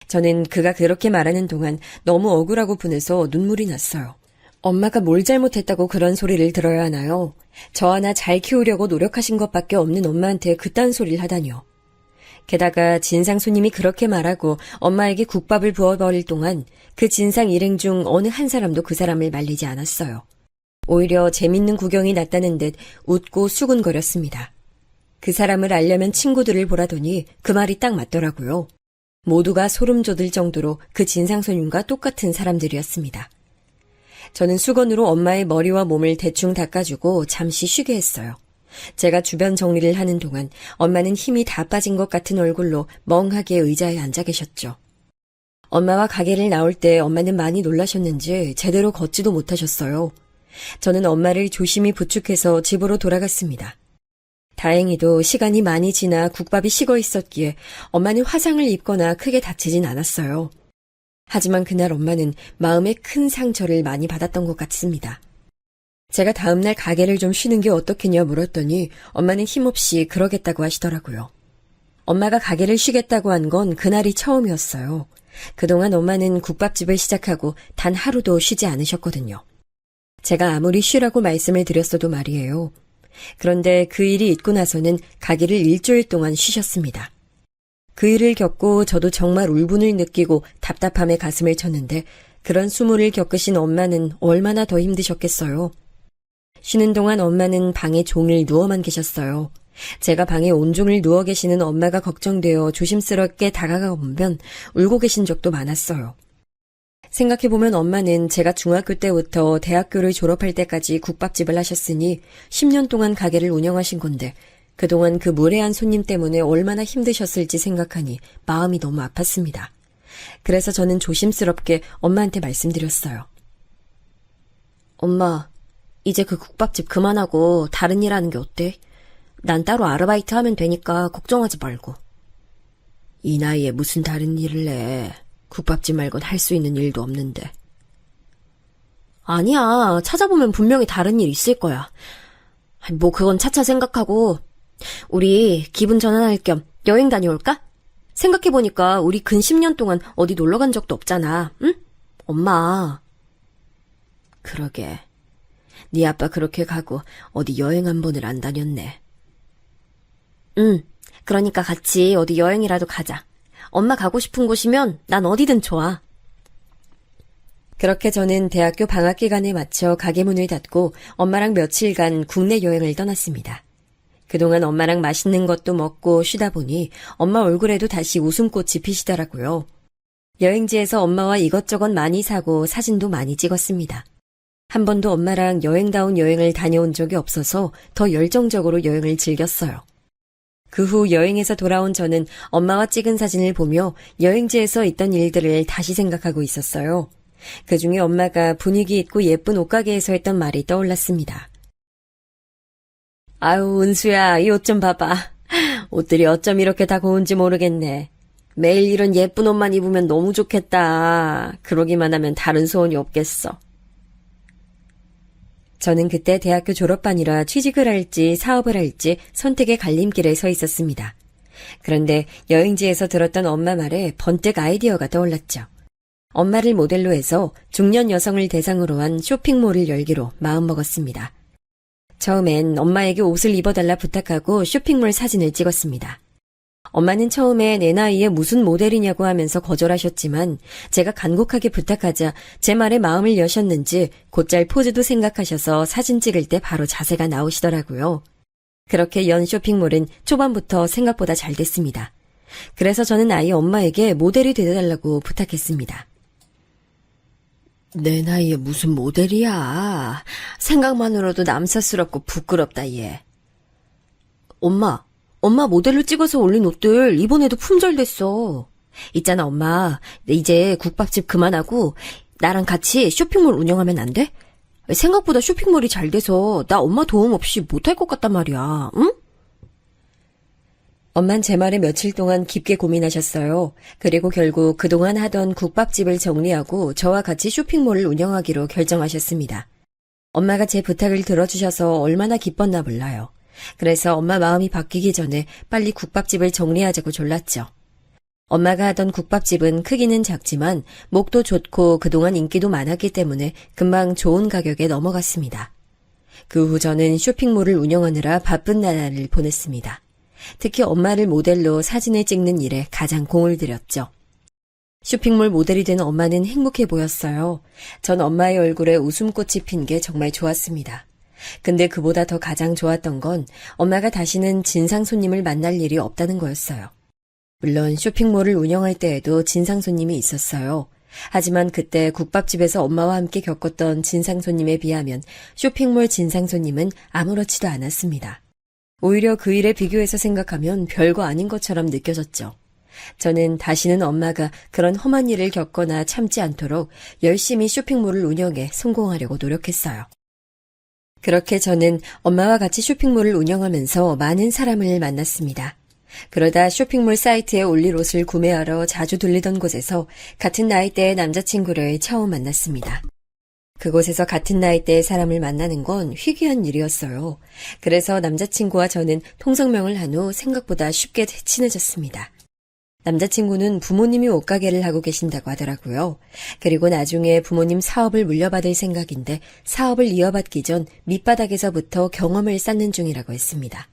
B: 저는 그가 그렇게 말하는 동안 너무 억울하고 분해서 눈물이 났어요. 엄마가 뭘 잘못했다고 그런 소리를 들어야 하나요? 저 하나 잘 키우려고 노력하신 것밖에 없는 엄마한테 그딴 소리를 하다니요. 게다가 진상 손님이 그렇게 말하고 엄마에게 국밥을 부어버릴 동안 그 진상 일행 중 어느 한 사람도 그 사람을 말리지 않았어요. 오히려 재밌는 구경이 났다는 듯 웃고 수군거렸습니다. 그 사람을 알려면 친구들을 보라더니 그 말이 딱 맞더라고요. 모두가 소름 돋을 정도로 그 진상 손님과 똑같은 사람들이었습니다. 저는 수건으로 엄마의 머리와 몸을 대충 닦아주고 잠시 쉬게 했어요. 제가 주변 정리를 하는 동안 엄마는 힘이 다 빠진 것 같은 얼굴로 멍하게 의자에 앉아 계셨죠. 엄마와 가게를 나올 때 엄마는 많이 놀라셨는지 제대로 걷지도 못하셨어요. 저는 엄마를 조심히 부축해서 집으로 돌아갔습니다. 다행히도 시간이 많이 지나 국밥이 식어 있었기에 엄마는 화상을 입거나 크게 다치진 않았어요. 하지만 그날 엄마는 마음에 큰 상처를 많이 받았던 것 같습니다. 제가 다음날 가게를 좀 쉬는 게 어떻겠냐 물었더니 엄마는 힘없이 그러겠다고 하시더라고요. 엄마가 가게를 쉬겠다고 한 건 그날이 처음이었어요. 그동안 엄마는 국밥집을 시작하고 단 하루도 쉬지 않으셨거든요. 제가 아무리 쉬라고 말씀을 드렸어도 말이에요. 그런데 그 일이 있고 나서는 가게를 일주일 동안 쉬셨습니다. 그 일을 겪고 저도 정말 울분을 느끼고 답답함에 가슴을 쳤는데 그런 수모를 겪으신 엄마는 얼마나 더 힘드셨겠어요. 쉬는 동안 엄마는 방에 종일 누워만 계셨어요. 제가 방에 온종일 누워 계시는 엄마가 걱정되어 조심스럽게 다가가 보면 울고 계신 적도 많았어요. 생각해보면 엄마는 제가 중학교 때부터 대학교를 졸업할 때까지 국밥집을 하셨으니 10년 동안 가게를 운영하신 건데 그동안 그 무례한 손님 때문에 얼마나 힘드셨을지 생각하니 마음이 너무 아팠습니다. 그래서 저는 조심스럽게 엄마한테 말씀드렸어요. 엄마, 이제 그 국밥집 그만하고 다른 일 하는 게 어때? 난 따로 아르바이트 하면 되니까 걱정하지 말고. 이 나이에 무슨 다른 일을 해. 국밥집 말곤 할 수 있는 일도 없는데. 아니야, 찾아보면 분명히 다른 일 있을 거야. 뭐 그건 차차 생각하고 우리 기분 전환할 겸 여행 다녀올까? 생각해보니까 우리 근 10년 동안 어디 놀러 간 적도 없잖아. 응? 엄마. 그러게. 네 아빠 그렇게 가고 어디 여행 한 번을 안 다녔네. 응. 그러니까 같이 어디 여행이라도 가자. 엄마 가고 싶은 곳이면 난 어디든 좋아. 그렇게 저는 대학교 방학 기간에 맞춰 가게 문을 닫고 엄마랑 며칠간 국내 여행을 떠났습니다. 그동안 엄마랑 맛있는 것도 먹고 쉬다 보니 엄마 얼굴에도 다시 웃음꽃이 피시더라고요. 여행지에서 엄마와 이것저것 많이 사고 사진도 많이 찍었습니다. 한 번도 엄마랑 여행다운 여행을 다녀온 적이 없어서 더 열정적으로 여행을 즐겼어요. 그 후 여행에서 돌아온 저는 엄마와 찍은 사진을 보며 여행지에서 있던 일들을 다시 생각하고 있었어요. 그중에 엄마가 분위기 있고 예쁜 옷가게에서 했던 말이 떠올랐습니다. 아유, 은수야, 이 옷 좀 봐봐. 옷들이 어쩜 이렇게 다 고운지 모르겠네. 매일 이런 예쁜 옷만 입으면 너무 좋겠다. 그러기만 하면 다른 소원이 없겠어. 저는 그때 대학교 졸업반이라 취직을 할지 사업을 할지 선택의 갈림길에 서 있었습니다. 그런데 여행지에서 들었던 엄마 말에 번뜩 아이디어가 떠올랐죠. 엄마를 모델로 해서 중년 여성을 대상으로 한 쇼핑몰을 열기로 마음먹었습니다. 처음엔 엄마에게 옷을 입어달라 부탁하고 쇼핑몰 사진을 찍었습니다. 엄마는 처음에 내 나이에 무슨 모델이냐고 하면서 거절하셨지만 제가 간곡하게 부탁하자 제 말에 마음을 여셨는지 곧잘 포즈도 생각하셔서 사진 찍을 때 바로 자세가 나오시더라고요. 그렇게 연 쇼핑몰은 초반부터 생각보다 잘 됐습니다. 그래서 저는 아예 엄마에게 모델이 되어달라고 부탁했습니다. 내 나이에 무슨 모델이야. 생각만으로도 남사스럽고 부끄럽다, 얘. 엄마 모델로 찍어서 올린 옷들 이번에도 품절됐어. 있잖아, 엄마. 이제 국밥집 그만하고 나랑 같이 쇼핑몰 운영하면 안 돼? 생각보다 쇼핑몰이 잘 돼서 나 엄마 도움 없이 못할 것 같단 말이야, 응? 엄만 제 말에 며칠 동안 깊게 고민하셨어요. 그리고 결국 그동안 하던 국밥집을 정리하고 저와 같이 쇼핑몰을 운영하기로 결정하셨습니다. 엄마가 제 부탁을 들어주셔서 얼마나 기뻤나 몰라요. 그래서 엄마 마음이 바뀌기 전에 빨리 국밥집을 정리하자고 졸랐죠. 엄마가 하던 국밥집은 크기는 작지만 목도 좋고 그동안 인기도 많았기 때문에 금방 좋은 가격에 넘어갔습니다. 그 후 저는 쇼핑몰을 운영하느라 바쁜 나날을 보냈습니다. 특히 엄마를 모델로 사진을 찍는 일에 가장 공을 들였죠. 쇼핑몰 모델이 된 엄마는 행복해 보였어요. 전 엄마의 얼굴에 웃음꽃이 핀 게 정말 좋았습니다. 근데 그보다 더 가장 좋았던 건 엄마가 다시는 진상 손님을 만날 일이 없다는 거였어요. 물론 쇼핑몰을 운영할 때에도 진상 손님이 있었어요. 하지만 그때 국밥집에서 엄마와 함께 겪었던 진상 손님에 비하면 쇼핑몰 진상 손님은 아무렇지도 않았습니다. 오히려 그 일에 비교해서 생각하면 별거 아닌 것처럼 느껴졌죠. 저는 다시는 엄마가 그런 험한 일을 겪거나 참지 않도록 열심히 쇼핑몰을 운영해 성공하려고 노력했어요. 그렇게 저는 엄마와 같이 쇼핑몰을 운영하면서 많은 사람을 만났습니다. 그러다 쇼핑몰 사이트에 올릴 옷을 구매하러 자주 들리던 곳에서 같은 나이대의 남자친구를 처음 만났습니다. 그곳에서 같은 나이대의 사람을 만나는 건 희귀한 일이었어요. 그래서 남자친구와 저는 통성명을 한 후 생각보다 쉽게 친해졌습니다. 남자친구는 부모님이 옷가게를 하고 계신다고 하더라고요. 그리고 나중에 부모님 사업을 물려받을 생각인데 사업을 이어받기 전 밑바닥에서부터 경험을 쌓는 중이라고 했습니다.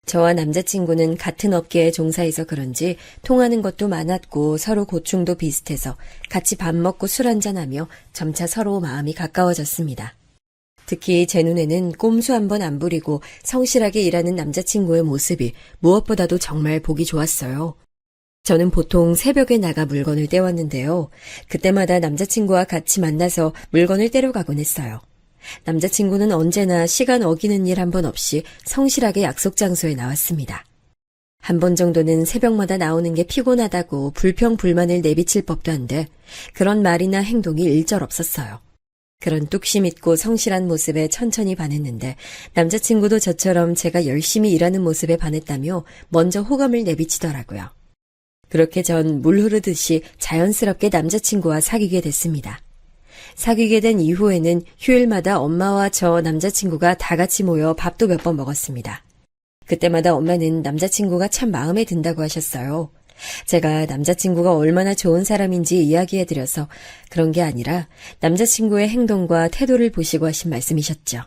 B: 저와 남자친구는 같은 업계에 종사해서 그런지 통하는 것도 많았고 서로 고충도 비슷해서 같이 밥 먹고 술 한잔하며 점차 서로 마음이 가까워졌습니다. 특히 제 눈에는 꼼수 한 번 안 부리고 성실하게 일하는 남자친구의 모습이 무엇보다도 정말 보기 좋았어요. 저는 보통 새벽에 나가 물건을 떼왔는데요. 그때마다 남자친구와 같이 만나서 물건을 떼러 가곤 했어요. 남자친구는 언제나 시간 어기는 일 한 번 없이 성실하게 약속 장소에 나왔습니다. 한 번 정도는 새벽마다 나오는 게 피곤하다고 불평불만을 내비칠 법도 한데 그런 말이나 행동이 일절 없었어요. 그런 뚝심 있고 성실한 모습에 천천히 반했는데 남자친구도 저처럼 제가 열심히 일하는 모습에 반했다며 먼저 호감을 내비치더라고요. 그렇게 전 물 흐르듯이 자연스럽게 남자친구와 사귀게 됐습니다. 사귀게 된 이후에는 휴일마다 엄마와 저 남자친구가 다 같이 모여 밥도 몇 번 먹었습니다. 그때마다 엄마는 남자친구가 참 마음에 든다고 하셨어요. 제가 남자친구가 얼마나 좋은 사람인지 이야기해드려서 그런 게 아니라 남자친구의 행동과 태도를 보시고 하신 말씀이셨죠.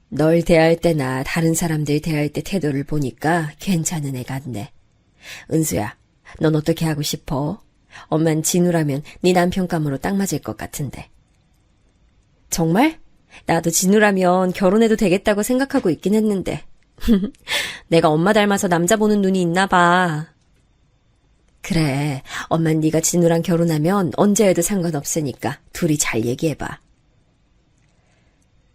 B: 널 대할 때나 다른 사람들 대할 때 태도를 보니까 괜찮은 애 같네. 은수야, 넌 어떻게 하고 싶어? 엄만 진우라면 네 남편감으로 딱 맞을 것 같은데. 정말? 나도 진우라면 결혼해도 되겠다고 생각하고 있긴 했는데. 내가 엄마 닮아서 남자 보는 눈이 있나 봐. 그래, 엄만 네가 진우랑 결혼하면 언제 해도 상관없으니까 둘이 잘 얘기해봐.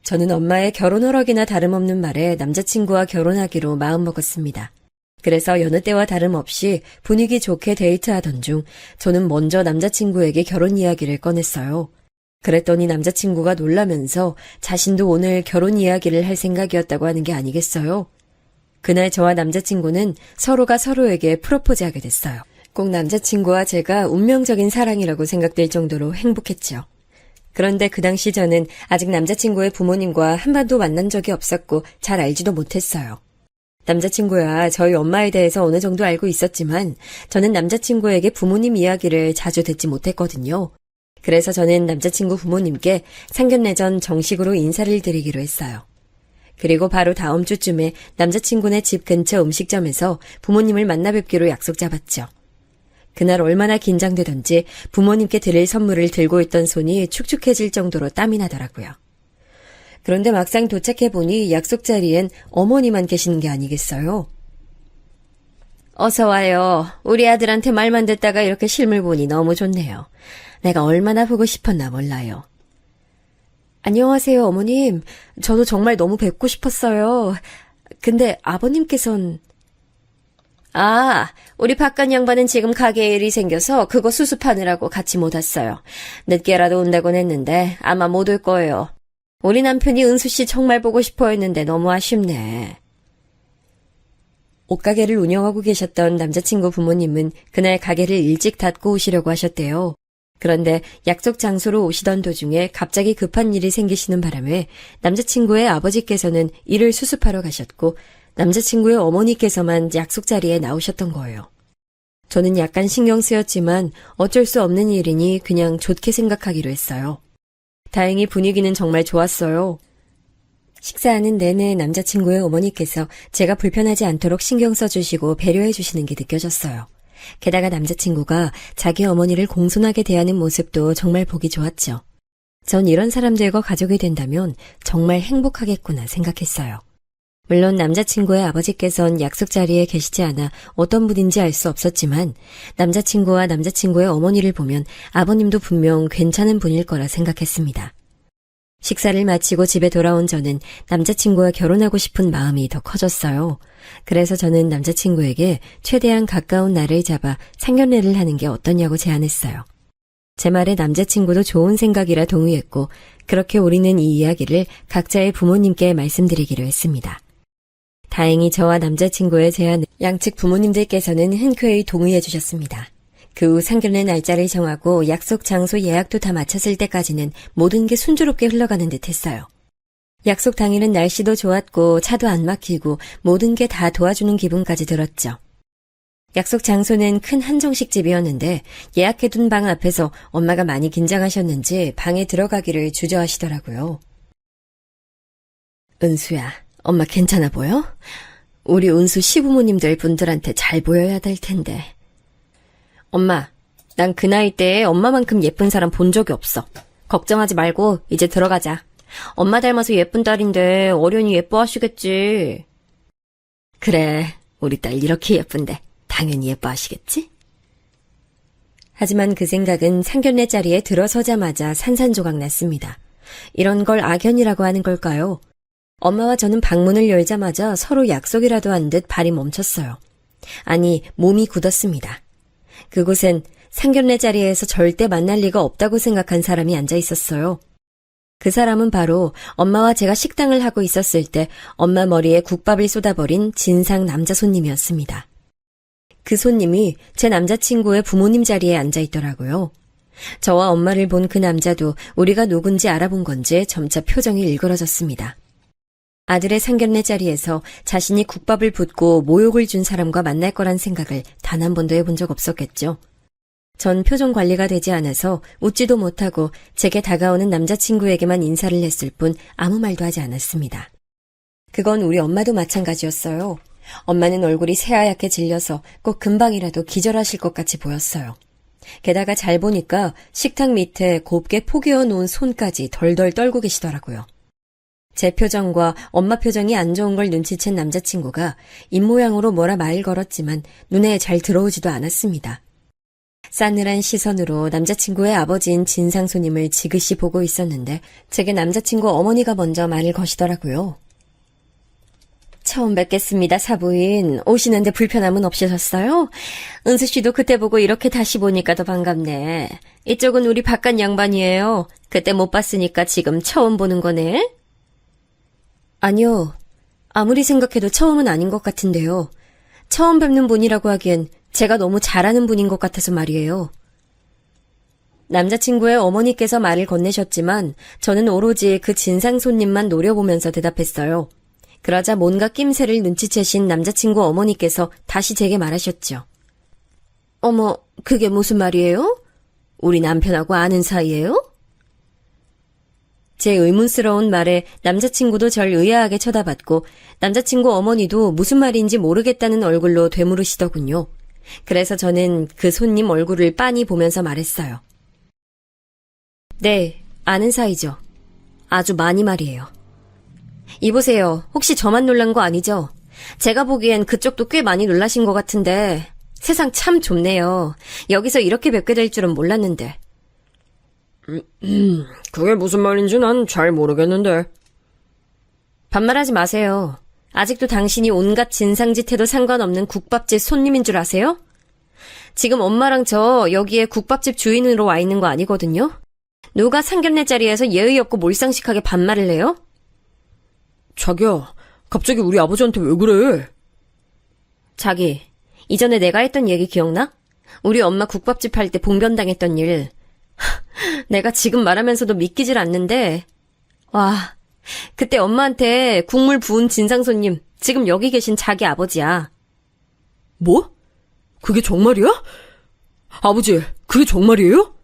B: 저는 엄마의 결혼 허락이나 다름없는 말에 남자친구와 결혼하기로 마음먹었습니다. 그래서 여느 때와 다름없이 분위기 좋게 데이트하던 중 저는 먼저 남자친구에게 결혼 이야기를 꺼냈어요. 그랬더니 남자친구가 놀라면서 자신도 오늘 결혼 이야기를 할 생각이었다고 하는 게 아니겠어요? 그날 저와 남자친구는 서로가 서로에게 프로포즈하게 됐어요. 꼭 남자친구와 제가 운명적인 사랑이라고 생각될 정도로 행복했죠. 그런데 그 당시 저는 아직 남자친구의 부모님과 한 번도 만난 적이 없었고 잘 알지도 못했어요. 남자친구야 저희 엄마에 대해서 어느 정도 알고 있었지만 저는 남자친구에게 부모님 이야기를 자주 듣지 못했거든요. 그래서 저는 남자친구 부모님께 상견례 전 정식으로 인사를 드리기로 했어요. 그리고 바로 다음 주쯤에 남자친구네 집 근처 음식점에서 부모님을 만나 뵙기로 약속 잡았죠. 그날 얼마나 긴장되던지 부모님께 드릴 선물을 들고 있던 손이 축축해질 정도로 땀이 나더라고요. 그런데 막상 도착해보니 약속 자리엔 어머니만 계시는 게 아니겠어요? 어서 와요. 우리 아들한테 말만 듣다가 이렇게 실물 보니 너무 좋네요. 내가 얼마나 보고 싶었나 몰라요. 안녕하세요, 어머님. 저도 정말 너무 뵙고 싶었어요. 근데 아버님께선... 우리 박간 양반은 지금 가게에 일이 생겨서 그거 수습하느라고 같이 못 왔어요. 늦게라도 온다곤 했는데 아마 못 올 거예요. 우리 남편이 은수 씨 정말 보고 싶어 했는데 너무 아쉽네. 옷가게를 운영하고 계셨던 남자친구 부모님은 그날 가게를 일찍 닫고 오시려고 하셨대요. 그런데 약속 장소로 오시던 도중에 갑자기 급한 일이 생기시는 바람에 남자친구의 아버지께서는 일을 수습하러 가셨고 남자친구의 어머니께서만 약속 자리에 나오셨던 거예요. 저는 약간 신경 쓰였지만 어쩔 수 없는 일이니 그냥 좋게 생각하기로 했어요. 다행히 분위기는 정말 좋았어요. 식사하는 내내 남자친구의 어머니께서 제가 불편하지 않도록 신경 써주시고 배려해 주시는 게 느껴졌어요. 게다가 남자친구가 자기 어머니를 공손하게 대하는 모습도 정말 보기 좋았죠. 전 이런 사람들과 가족이 된다면 정말 행복하겠구나 생각했어요. 물론 남자친구의 아버지께선 약속 자리에 계시지 않아 어떤 분인지 알 수 없었지만 남자친구와 남자친구의 어머니를 보면 아버님도 분명 괜찮은 분일 거라 생각했습니다. 식사를 마치고 집에 돌아온 저는 남자친구와 결혼하고 싶은 마음이 더 커졌어요. 그래서 저는 남자친구에게 최대한 가까운 날을 잡아 상견례를 하는 게 어떠냐고 제안했어요. 제 말에 남자친구도 좋은 생각이라 동의했고 그렇게 우리는 이 이야기를 각자의 부모님께 말씀드리기로 했습니다. 다행히 저와 남자친구의 제안을 양측 부모님들께서는 흔쾌히 동의해 주셨습니다. 그 후 상견례 날짜를 정하고 약속 장소 예약도 다 마쳤을 때까지는 모든 게 순조롭게 흘러가는 듯 했어요. 약속 당일은 날씨도 좋았고 차도 안 막히고 모든 게 다 도와주는 기분까지 들었죠. 약속 장소는 큰 한정식집이었는데 예약해둔 방 앞에서 엄마가 많이 긴장하셨는지 방에 들어가기를 주저하시더라고요. 은수야, 엄마 괜찮아 보여? 우리 은수 시부모님들 분들한테 잘 보여야 될 텐데. 엄마, 난 그 나이 때에 엄마만큼 예쁜 사람 본 적이 없어. 걱정하지 말고 이제 들어가자. 엄마 닮아서 예쁜 딸인데 어련히 예뻐하시겠지. 그래, 우리 딸 이렇게 예쁜데 당연히 예뻐하시겠지? 하지만 그 생각은 상견례 자리에 들어서자마자 산산조각 났습니다. 이런 걸 악연이라고 하는 걸까요? 엄마와 저는 방문을 열자마자 서로 약속이라도 한 듯 발이 멈췄어요. 아니, 몸이 굳었습니다. 그곳엔 상견례 자리에서 절대 만날 리가 없다고 생각한 사람이 앉아 있었어요. 그 사람은 바로 엄마와 제가 식당을 하고 있었을 때 엄마 머리에 국밥을 쏟아버린 진상 남자 손님이었습니다. 그 손님이 제 남자친구의 부모님 자리에 앉아 있더라고요. 저와 엄마를 본 그 남자도 우리가 누군지 알아본 건지 점차 표정이 일그러졌습니다. 아들의 상견례 자리에서 자신이 국밥을 붓고 모욕을 준 사람과 만날 거란 생각을 단 한 번도 해본 적 없었겠죠. 전 표정 관리가 되지 않아서 웃지도 못하고 제게 다가오는 남자친구에게만 인사를 했을 뿐 아무 말도 하지 않았습니다. 그건 우리 엄마도 마찬가지였어요. 엄마는 얼굴이 새하얗게 질려서 꼭 금방이라도 기절하실 것 같이 보였어요. 게다가 잘 보니까 식탁 밑에 곱게 포개어 놓은 손까지 덜덜 떨고 계시더라고요. 제 표정과 엄마 표정이 안 좋은 걸 눈치챈 남자친구가 입모양으로 뭐라 말 걸었지만 눈에 잘 들어오지도 않았습니다. 싸늘한 시선으로 남자친구의 아버지인 진상 손님을 지그시 보고 있었는데 제게 남자친구 어머니가 먼저 말을 거시더라고요. 처음 뵙겠습니다, 사부인. 오시는데 불편함은 없으셨어요? 은수 씨도 그때 보고 이렇게 다시 보니까 더 반갑네. 이쪽은 우리 바깥 양반이에요. 그때 못 봤으니까 지금 처음 보는 거네. 아니요. 아무리 생각해도 처음은 아닌 것 같은데요. 처음 뵙는 분이라고 하기엔 제가 너무 잘하는 분인 것 같아서 말이에요. 남자친구의 어머니께서 말을 건네셨지만 저는 오로지 그 진상 손님만 노려보면서 대답했어요. 그러자 뭔가 낌새를 눈치채신 남자친구 어머니께서 다시 제게 말하셨죠. 어머, 그게 무슨 말이에요? 우리 남편하고 아는 사이예요? 제 의문스러운 말에 남자친구도 절 의아하게 쳐다봤고 남자친구 어머니도 무슨 말인지 모르겠다는 얼굴로 되물으시더군요. 그래서 저는 그 손님 얼굴을 빤히 보면서 말했어요. 네, 아는 사이죠. 아주 많이 말이에요. 이보세요. 혹시 저만 놀란 거 아니죠? 제가 보기엔 그쪽도 꽤 많이 놀라신 것 같은데 세상 참 좁네요. 여기서 이렇게 뵙게 될 줄은 몰랐는데.
D: 그게 무슨 말인지 난 잘 모르겠는데.
B: 반말하지 마세요. 아직도 당신이 온갖 진상짓 해도 상관없는 국밥집 손님인 줄 아세요? 지금 엄마랑 저 여기에 국밥집 주인으로 와 있는 거 아니거든요? 누가 상견례 자리에서 예의 없고 몰상식하게 반말을 해요?
D: 자기야, 갑자기 우리 아버지한테 왜 그래?
B: 자기, 이전에 내가 했던 얘기 기억나? 우리 엄마 국밥집 할 때 봉변당했던 일. 내가 지금 말하면서도 믿기질 않는데, 와, 그때 엄마한테 국물 부은 진상 손님, 지금 여기 계신 자기 아버지야.
D: 뭐? 그게 정말이야? 아버지, 그게 정말이에요?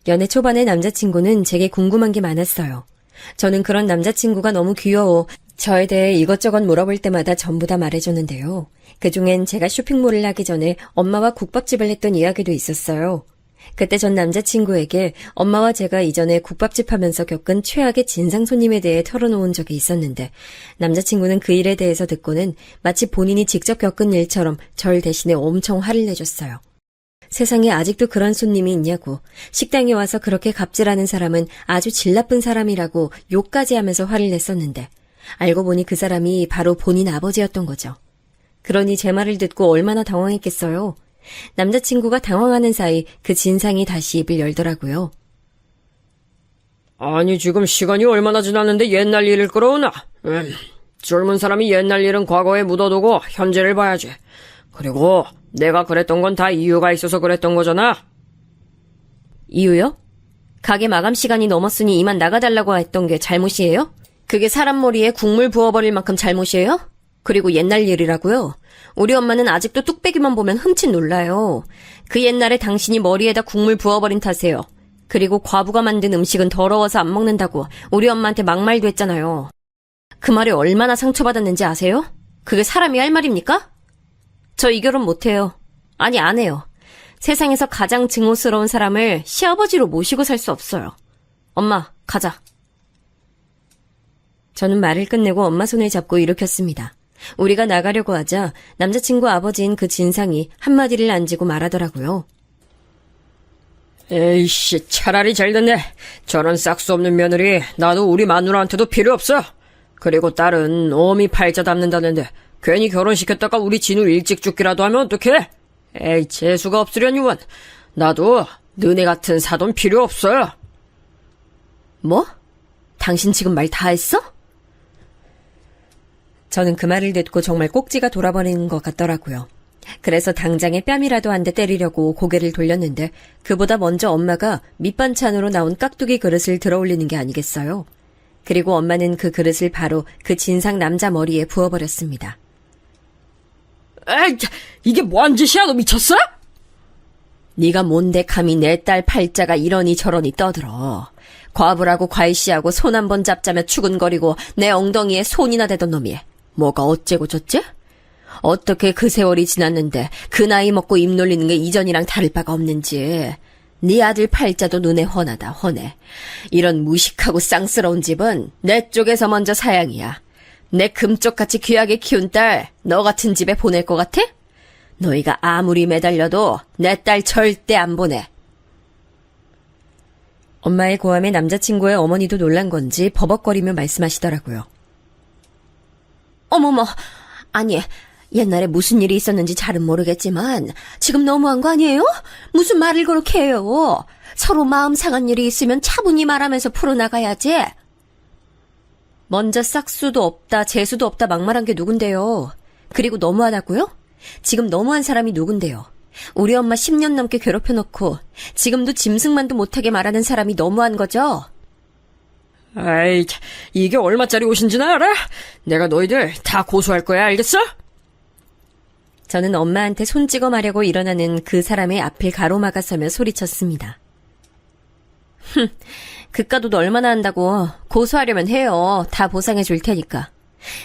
B: 연애 초반의 남자친구는 제게 궁금한 게 많았어요. 저는 그런 남자친구가 너무 귀여워 저에 대해 이것저것 물어볼 때마다 전부 다 말해줬는데요. 그중엔 제가 쇼핑몰을 하기 전에 엄마와 국밥집을 했던 이야기도 있었어요. 그때 전 남자친구에게 엄마와 제가 이전에 국밥집 하면서 겪은 최악의 진상 손님에 대해 털어놓은 적이 있었는데 남자친구는 그 일에 대해서 듣고는 마치 본인이 직접 겪은 일처럼 절 대신에 엄청 화를 내줬어요. 세상에 아직도 그런 손님이 있냐고, 식당에 와서 그렇게 갑질하는 사람은 아주 질 나쁜 사람이라고 욕까지 하면서 화를 냈었는데 알고 보니 그 사람이 바로 본인 아버지였던 거죠. 그러니 제 말을 듣고 얼마나 당황했겠어요. 남자친구가 당황하는 사이 그 진상이 다시 입을 열더라고요.
D: 아니, 지금 시간이 얼마나 지났는데 옛날 일을 끌어오나? 젊은 사람이 옛날 일은 과거에 묻어두고 현재를 봐야지. 그리고 내가 그랬던 건 다 이유가 있어서 그랬던 거잖아.
B: 이유요? 가게 마감 시간이 넘었으니 이만 나가달라고 했던 게 잘못이에요? 그게 사람 머리에 국물 부어버릴 만큼 잘못이에요? 그리고 옛날 일이라고요? 우리 엄마는 아직도 뚝배기만 보면 흠칫 놀라요. 그 옛날에 당신이 머리에다 국물 부어버린 탓이에요. 그리고 과부가 만든 음식은 더러워서 안 먹는다고 우리 엄마한테 막말도 했잖아요. 그 말이 얼마나 상처받았는지 아세요? 그게 사람이 할 말입니까? 저 이 결혼 못해요. 아니, 안 해요. 세상에서 가장 증오스러운 사람을 시아버지로 모시고 살 수 없어요. 엄마, 가자. 저는 말을 끝내고 엄마 손을 잡고 일으켰습니다. 우리가 나가려고 하자 남자친구 아버지인 그 진상이 한마디를 안 지고 말하더라고요.
D: 에이씨, 차라리 잘 됐네. 저런 싹수 없는 며느리 나도 우리 마누라한테도 필요 없어. 그리고 딸은 어미 팔자 담는다는데 괜히 결혼시켰다가 우리 진우 일찍 죽기라도 하면 어떡해? 에이, 재수가 없으려니 원. 나도 너네 같은 사돈 필요 없어요.
B: 뭐? 당신 지금 말 다 했어? 저는 그 말을 듣고 정말 꼭지가 돌아버리는 것 같더라고요. 그래서 당장에 뺨이라도 한 대 때리려고 고개를 돌렸는데 그보다 먼저 엄마가 밑반찬으로 나온 깍두기 그릇을 들어올리는 게 아니겠어요? 그리고 엄마는 그 그릇을 바로 그 진상 남자 머리에 부어버렸습니다.
D: 에이, 이게 뭐한 짓이야? 너 미쳤어?
B: 네가 뭔데 감히 내 딸 팔자가 이러니 저러니 떠들어. 과부라고 과일씨하고 손 한 번 잡자며 추근거리고 내 엉덩이에 손이나 대던 놈이 뭐가 어째고 저째? 어떻게 그 세월이 지났는데 그 나이 먹고 입 놀리는 게 이전이랑 다를 바가 없는지. 네 아들 팔자도 눈에 훤하다 훤해. 이런 무식하고 쌍스러운 집은 내 쪽에서 먼저 사양이야. 내 금쪽같이 귀하게 키운 딸 너 같은 집에 보낼 것 같아? 너희가 아무리 매달려도 내 딸 절대 안 보내. 엄마의 고함에 남자친구의 어머니도 놀란 건지 버벅거리며 말씀하시더라고요. 어머머, 아니 옛날에 무슨 일이 있었는지 잘은 모르겠지만 지금 너무한 거 아니에요? 무슨 말을 그렇게 해요? 서로 마음 상한 일이 있으면 차분히 말하면서 풀어나가야지. 먼저 싹수도 없다 재수도 없다 막말한 게 누군데요? 그리고 너무하다고요? 지금 너무한 사람이 누군데요? 우리 엄마 10년 넘게 괴롭혀놓고 지금도 짐승만도 못하게 말하는 사람이 너무한 거죠?
D: 아이, 이게 얼마짜리 옷인지는 알아? 내가 너희들 다 고소할 거야, 알겠어?
B: 저는 엄마한테 손 찍어 마려고 일어나는 그 사람의 앞을 가로막아서며 소리쳤습니다. 그깟 옷 얼마나 한다고. 고소하려면 해요. 다 보상해 줄 테니까.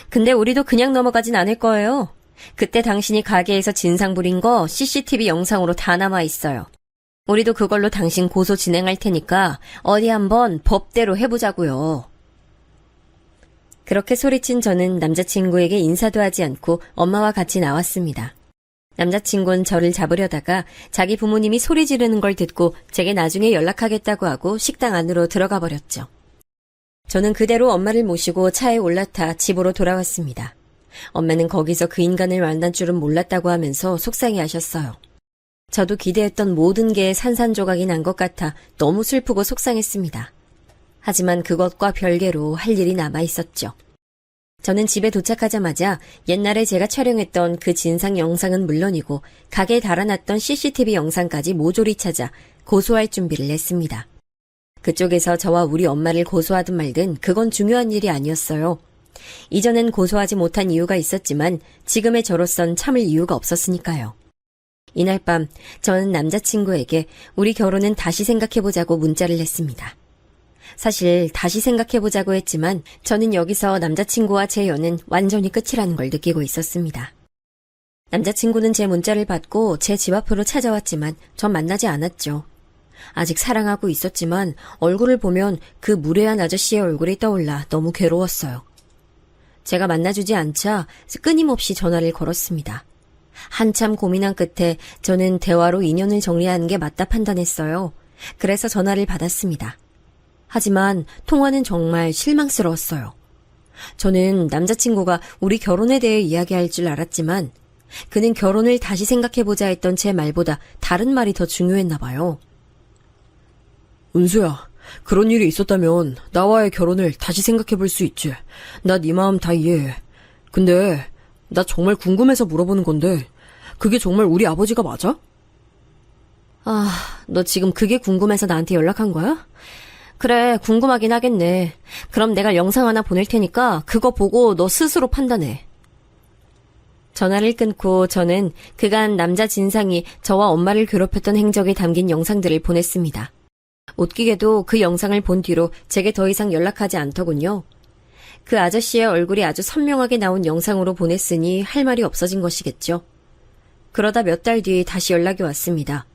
B: 근데 우리도 그냥 넘어가진 않을 거예요. 그때 당신이 가게에서 진상 부린 거 CCTV 영상으로 다 남아 있어요. 우리도 그걸로 당신 고소 진행할 테니까 어디 한번 법대로 해보자고요. 그렇게 소리친 저는 남자친구에게 인사도 하지 않고 엄마와 같이 나왔습니다. 남자친구는 저를 잡으려다가 자기 부모님이 소리 지르는 걸 듣고 제게 나중에 연락하겠다고 하고 식당 안으로 들어가 버렸죠. 저는 그대로 엄마를 모시고 차에 올라타 집으로 돌아왔습니다. 엄마는 거기서 그 인간을 만날 줄은 몰랐다고 하면서 속상해하셨어요. 저도 기대했던 모든 게 산산조각이 난 것 같아 너무 슬프고 속상했습니다. 하지만 그것과 별개로 할 일이 남아있었죠. 저는 집에 도착하자마자 옛날에 제가 촬영했던 그 진상 영상은 물론이고 가게에 달아놨던 CCTV 영상까지 모조리 찾아 고소할 준비를 했습니다. 그쪽에서 저와 우리 엄마를 고소하든 말든 그건 중요한 일이 아니었어요. 이전엔 고소하지 못한 이유가 있었지만 지금의 저로선 참을 이유가 없었으니까요. 이날 밤 저는 남자친구에게 우리 결혼은 다시 생각해보자고 문자를 했습니다. 사실 다시 생각해보자고 했지만 저는 여기서 남자친구와 제 연은 완전히 끝이라는 걸 느끼고 있었습니다. 남자친구는 제 문자를 받고 제 집 앞으로 찾아왔지만 전 만나지 않았죠. 아직 사랑하고 있었지만 얼굴을 보면 그 무례한 아저씨의 얼굴이 떠올라 너무 괴로웠어요. 제가 만나주지 않자 끊임없이 전화를 걸었습니다. 한참 고민한 끝에 저는 대화로 인연을 정리하는 게 맞다 판단했어요. 그래서 전화를 받았습니다. 하지만 통화는 정말 실망스러웠어요. 저는 남자친구가 우리 결혼에 대해 이야기할 줄 알았지만 그는 결혼을 다시 생각해보자 했던 제 말보다 다른 말이 더 중요했나 봐요.
D: 은수야, 그런 일이 있었다면 나와의 결혼을 다시 생각해볼 수 있지. 나 네 마음 다 이해해. 근데 나 정말 궁금해서 물어보는 건데 그게 정말 우리 아버지가 맞아?
B: 너 지금 그게 궁금해서 나한테 연락한 거야? 그래, 궁금하긴 하겠네. 그럼 내가 영상 하나 보낼 테니까 그거 보고 너 스스로 판단해. 전화를 끊고 저는 그간 남자 진상이 저와 엄마를 괴롭혔던 행적이 담긴 영상들을 보냈습니다. 웃기게도 그 영상을 본 뒤로 제게 더 이상 연락하지 않더군요. 그 아저씨의 얼굴이 아주 선명하게 나온 영상으로 보냈으니 할 말이 없어진 것이겠죠. 그러다 몇 달 뒤 다시 연락이 왔습니다.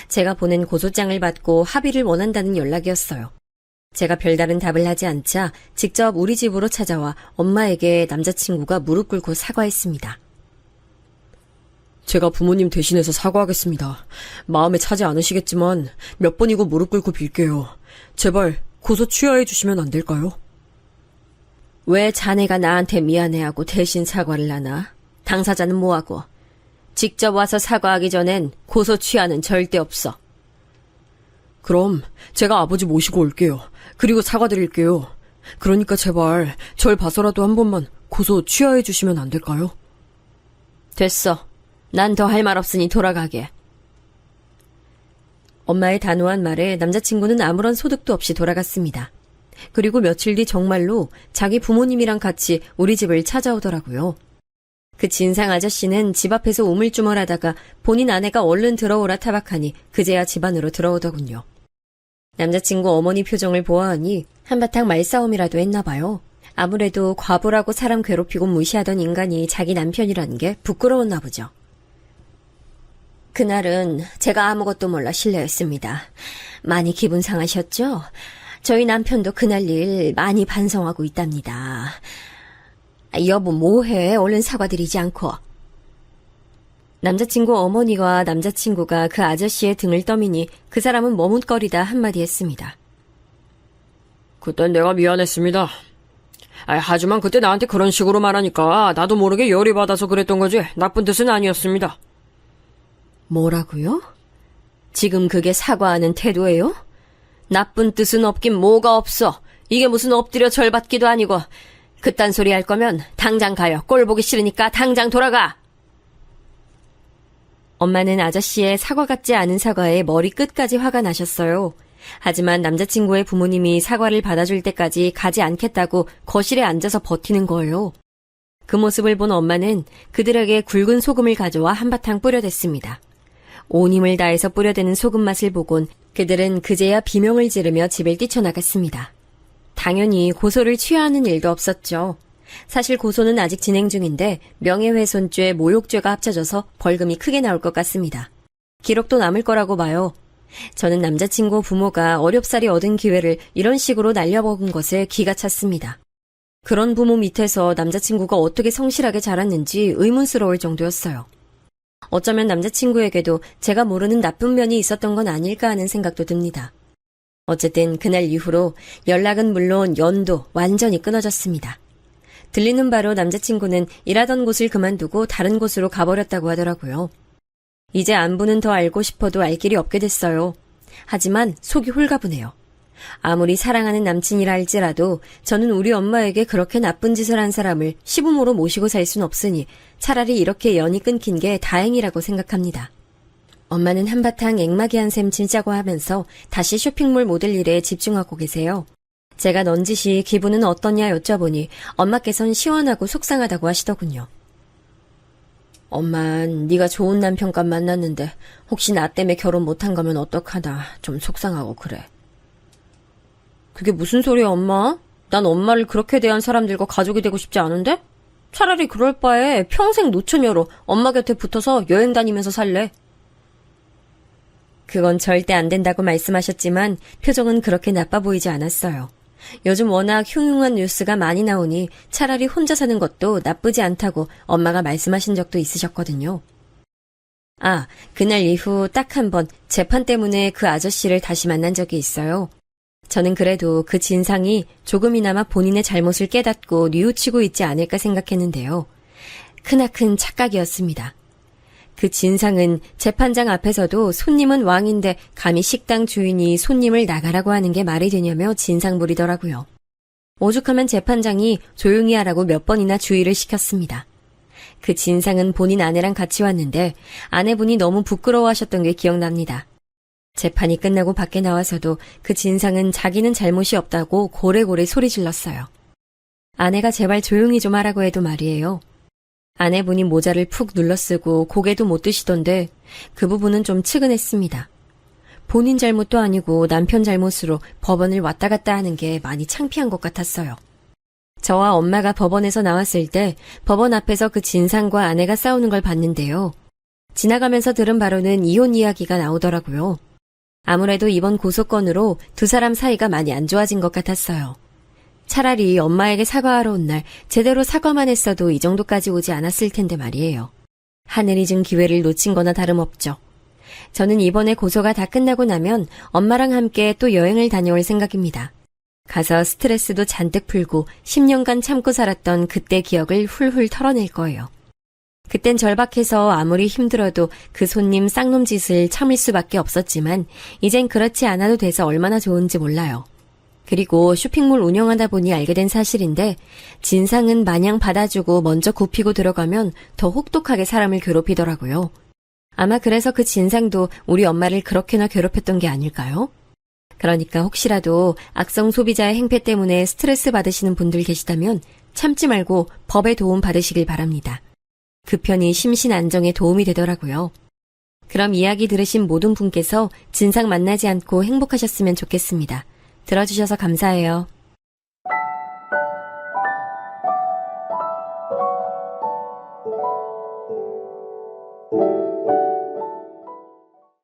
B: 제가 보낸 고소장을 받고 합의를 원한다는 연락이었어요. 제가 별다른 답을 하지 않자 직접 우리 집으로 찾아와 엄마에게 남자친구가 무릎 꿇고 사과했습니다.
D: 제가 부모님 대신해서 사과하겠습니다. 마음에 차지 않으시겠지만 몇 번이고 무릎 꿇고 빌게요. 제발 고소 취하해 주시면 안 될까요?
B: 왜 자네가 나한테 미안해하고 대신 사과를 하나? 당사자는 뭐하고? 직접 와서 사과하기 전엔 고소 취하는 절대 없어.
D: 그럼 제가 아버지 모시고 올게요. 그리고 사과드릴게요. 그러니까 제발 절 봐서라도 한 번만 고소 취하해 주시면 안 될까요?
B: 됐어. 난 더 할 말 없으니 돌아가게. 엄마의 단호한 말에 남자친구는 아무런 소득도 없이 돌아갔습니다. 그리고 며칠 뒤 정말로 자기 부모님이랑 같이 우리 집을 찾아오더라고요. 그 진상 아저씨는 집 앞에서 우물쭈물하다가 본인 아내가 얼른 들어오라 타박하니 그제야 집 안으로 들어오더군요. 남자친구 어머니 표정을 보아하니 한바탕 말싸움이라도 했나 봐요. 아무래도 과부라고 사람 괴롭히고 무시하던 인간이 자기 남편이라는 게 부끄러웠나 보죠. 그날은 제가 아무것도 몰라 실례했습니다. 많이 기분 상하셨죠? 저희 남편도 그날 일 많이 반성하고 있답니다. 여보 뭐해? 얼른 사과드리지 않고. 남자친구 어머니와 남자친구가 그 아저씨의 등을 떠미니 그 사람은 머뭇거리다 한마디 했습니다.
D: 그땐 내가 미안했습니다. 하지만 그때 나한테 그런 식으로 말하니까 나도 모르게 열이 받아서 그랬던 거지 나쁜 뜻은 아니었습니다.
B: 뭐라고요? 지금 그게 사과하는 태도예요? 나쁜 뜻은 없긴 뭐가 없어. 이게 무슨 엎드려 절받기도 아니고. 그딴 소리 할 거면 당장 가요. 꼴 보기 싫으니까 당장 돌아가. 엄마는 아저씨의 사과 같지 않은 사과에 머리 끝까지 화가 나셨어요. 하지만 남자친구의 부모님이 사과를 받아줄 때까지 가지 않겠다고 거실에 앉아서 버티는 거예요. 그 모습을 본 엄마는 그들에게 굵은 소금을 가져와 한바탕 뿌려댔습니다. 온 힘을 다해서 뿌려대는 소금 맛을 보곤 그들은 그제야 비명을 지르며 집을 뛰쳐나갔습니다. 당연히 고소를 취하하는 일도 없었죠. 사실 고소는 아직 진행 중인데 명예훼손죄, 모욕죄가 합쳐져서 벌금이 크게 나올 것 같습니다. 기록도 남을 거라고 봐요. 저는 남자친구 부모가 어렵사리 얻은 기회를 이런 식으로 날려먹은 것에 기가 찼습니다. 그런 부모 밑에서 남자친구가 어떻게 성실하게 자랐는지 의문스러울 정도였어요. 어쩌면 남자친구에게도 제가 모르는 나쁜 면이 있었던 건 아닐까 하는 생각도 듭니다. 어쨌든 그날 이후로 연락은 물론 연도 완전히 끊어졌습니다. 들리는 바로 남자친구는 일하던 곳을 그만두고 다른 곳으로 가버렸다고 하더라고요. 이제 안부는 더 알고 싶어도 알 길이 없게 됐어요. 하지만 속이 홀가분해요. 아무리 사랑하는 남친이라 할지라도 저는 우리 엄마에게 그렇게 나쁜 짓을 한 사람을 시부모로 모시고 살 순 없으니 차라리 이렇게 연이 끊긴 게 다행이라고 생각합니다. 엄마는 한바탕 앵마기한 셈 진짜고 하면서 다시 쇼핑몰 모델 일에 집중하고 계세요. 제가 넌지시 기분은 어떠냐 여쭤보니 엄마께선 시원하고 속상하다고 하시더군요. 엄마, 네가 좋은 남편감 만났는데 혹시 나 때문에 결혼 못한 거면 어떡하나 좀 속상하고 그래. 그게 무슨 소리야 엄마? 난 엄마를 그렇게 대한 사람들과 가족이 되고 싶지 않은데? 차라리 그럴 바에 평생 노처녀로 엄마 곁에 붙어서 여행 다니면서 살래. 그건 절대 안 된다고 말씀하셨지만 표정은 그렇게 나빠 보이지 않았어요. 요즘 워낙 흉흉한 뉴스가 많이 나오니 차라리 혼자 사는 것도 나쁘지 않다고 엄마가 말씀하신 적도 있으셨거든요. 아, 그날 이후 딱 한 번 재판 때문에 그 아저씨를 다시 만난 적이 있어요. 저는 그래도 그 진상이 조금이나마 본인의 잘못을 깨닫고 뉘우치고 있지 않을까 생각했는데요. 크나큰 착각이었습니다. 그 진상은 재판장 앞에서도 손님은 왕인데 감히 식당 주인이 손님을 나가라고 하는 게 말이 되냐며 진상 부리더라고요. 오죽하면 재판장이 조용히 하라고 몇 번이나 주의를 시켰습니다. 그 진상은 본인 아내랑 같이 왔는데 아내분이 너무 부끄러워하셨던 게 기억납니다. 재판이 끝나고 밖에 나와서도 그 진상은 자기는 잘못이 없다고 고래고래 소리 질렀어요. 아내가 제발 조용히 좀 하라고 해도 말이에요. 아내분이 모자를 푹 눌러쓰고 고개도 못 드시던데 그 부분은 좀 측은했습니다. 본인 잘못도 아니고 남편 잘못으로 법원을 왔다 갔다 하는 게 많이 창피한 것 같았어요. 저와 엄마가 법원에서 나왔을 때 법원 앞에서 그 진상과 아내가 싸우는 걸 봤는데요. 지나가면서 들은 바로는 이혼 이야기가 나오더라고요. 아무래도 이번 고소건으로 두 사람 사이가 많이 안 좋아진 것 같았어요. 차라리 엄마에게 사과하러 온 날 제대로 사과만 했어도 이 정도까지 오지 않았을 텐데 말이에요. 하늘이 준 기회를 놓친 거나 다름없죠. 저는 이번에 고소가 다 끝나고 나면 엄마랑 함께 또 여행을 다녀올 생각입니다. 가서 스트레스도 잔뜩 풀고 10년간 참고 살았던 그때 기억을 훌훌 털어낼 거예요. 그땐 절박해서 아무리 힘들어도 그 손님 쌍놈 짓을 참을 수밖에 없었지만 이젠 그렇지 않아도 돼서 얼마나 좋은지 몰라요. 그리고 쇼핑몰 운영하다 보니 알게 된 사실인데 진상은 마냥 받아주고 먼저 굽히고 들어가면 더 혹독하게 사람을 괴롭히더라고요. 아마 그래서 그 진상도 우리 엄마를 그렇게나 괴롭혔던 게 아닐까요? 그러니까 혹시라도 악성 소비자의 행패 때문에 스트레스 받으시는 분들 계시다면 참지 말고 법의 도움 받으시길 바랍니다. 그 편이 심신 안정에 도움이 되더라고요. 그럼 이야기 들으신 모든 분께서 진상 만나지 않고 행복하셨으면 좋겠습니다. 들어주셔서 감사해요.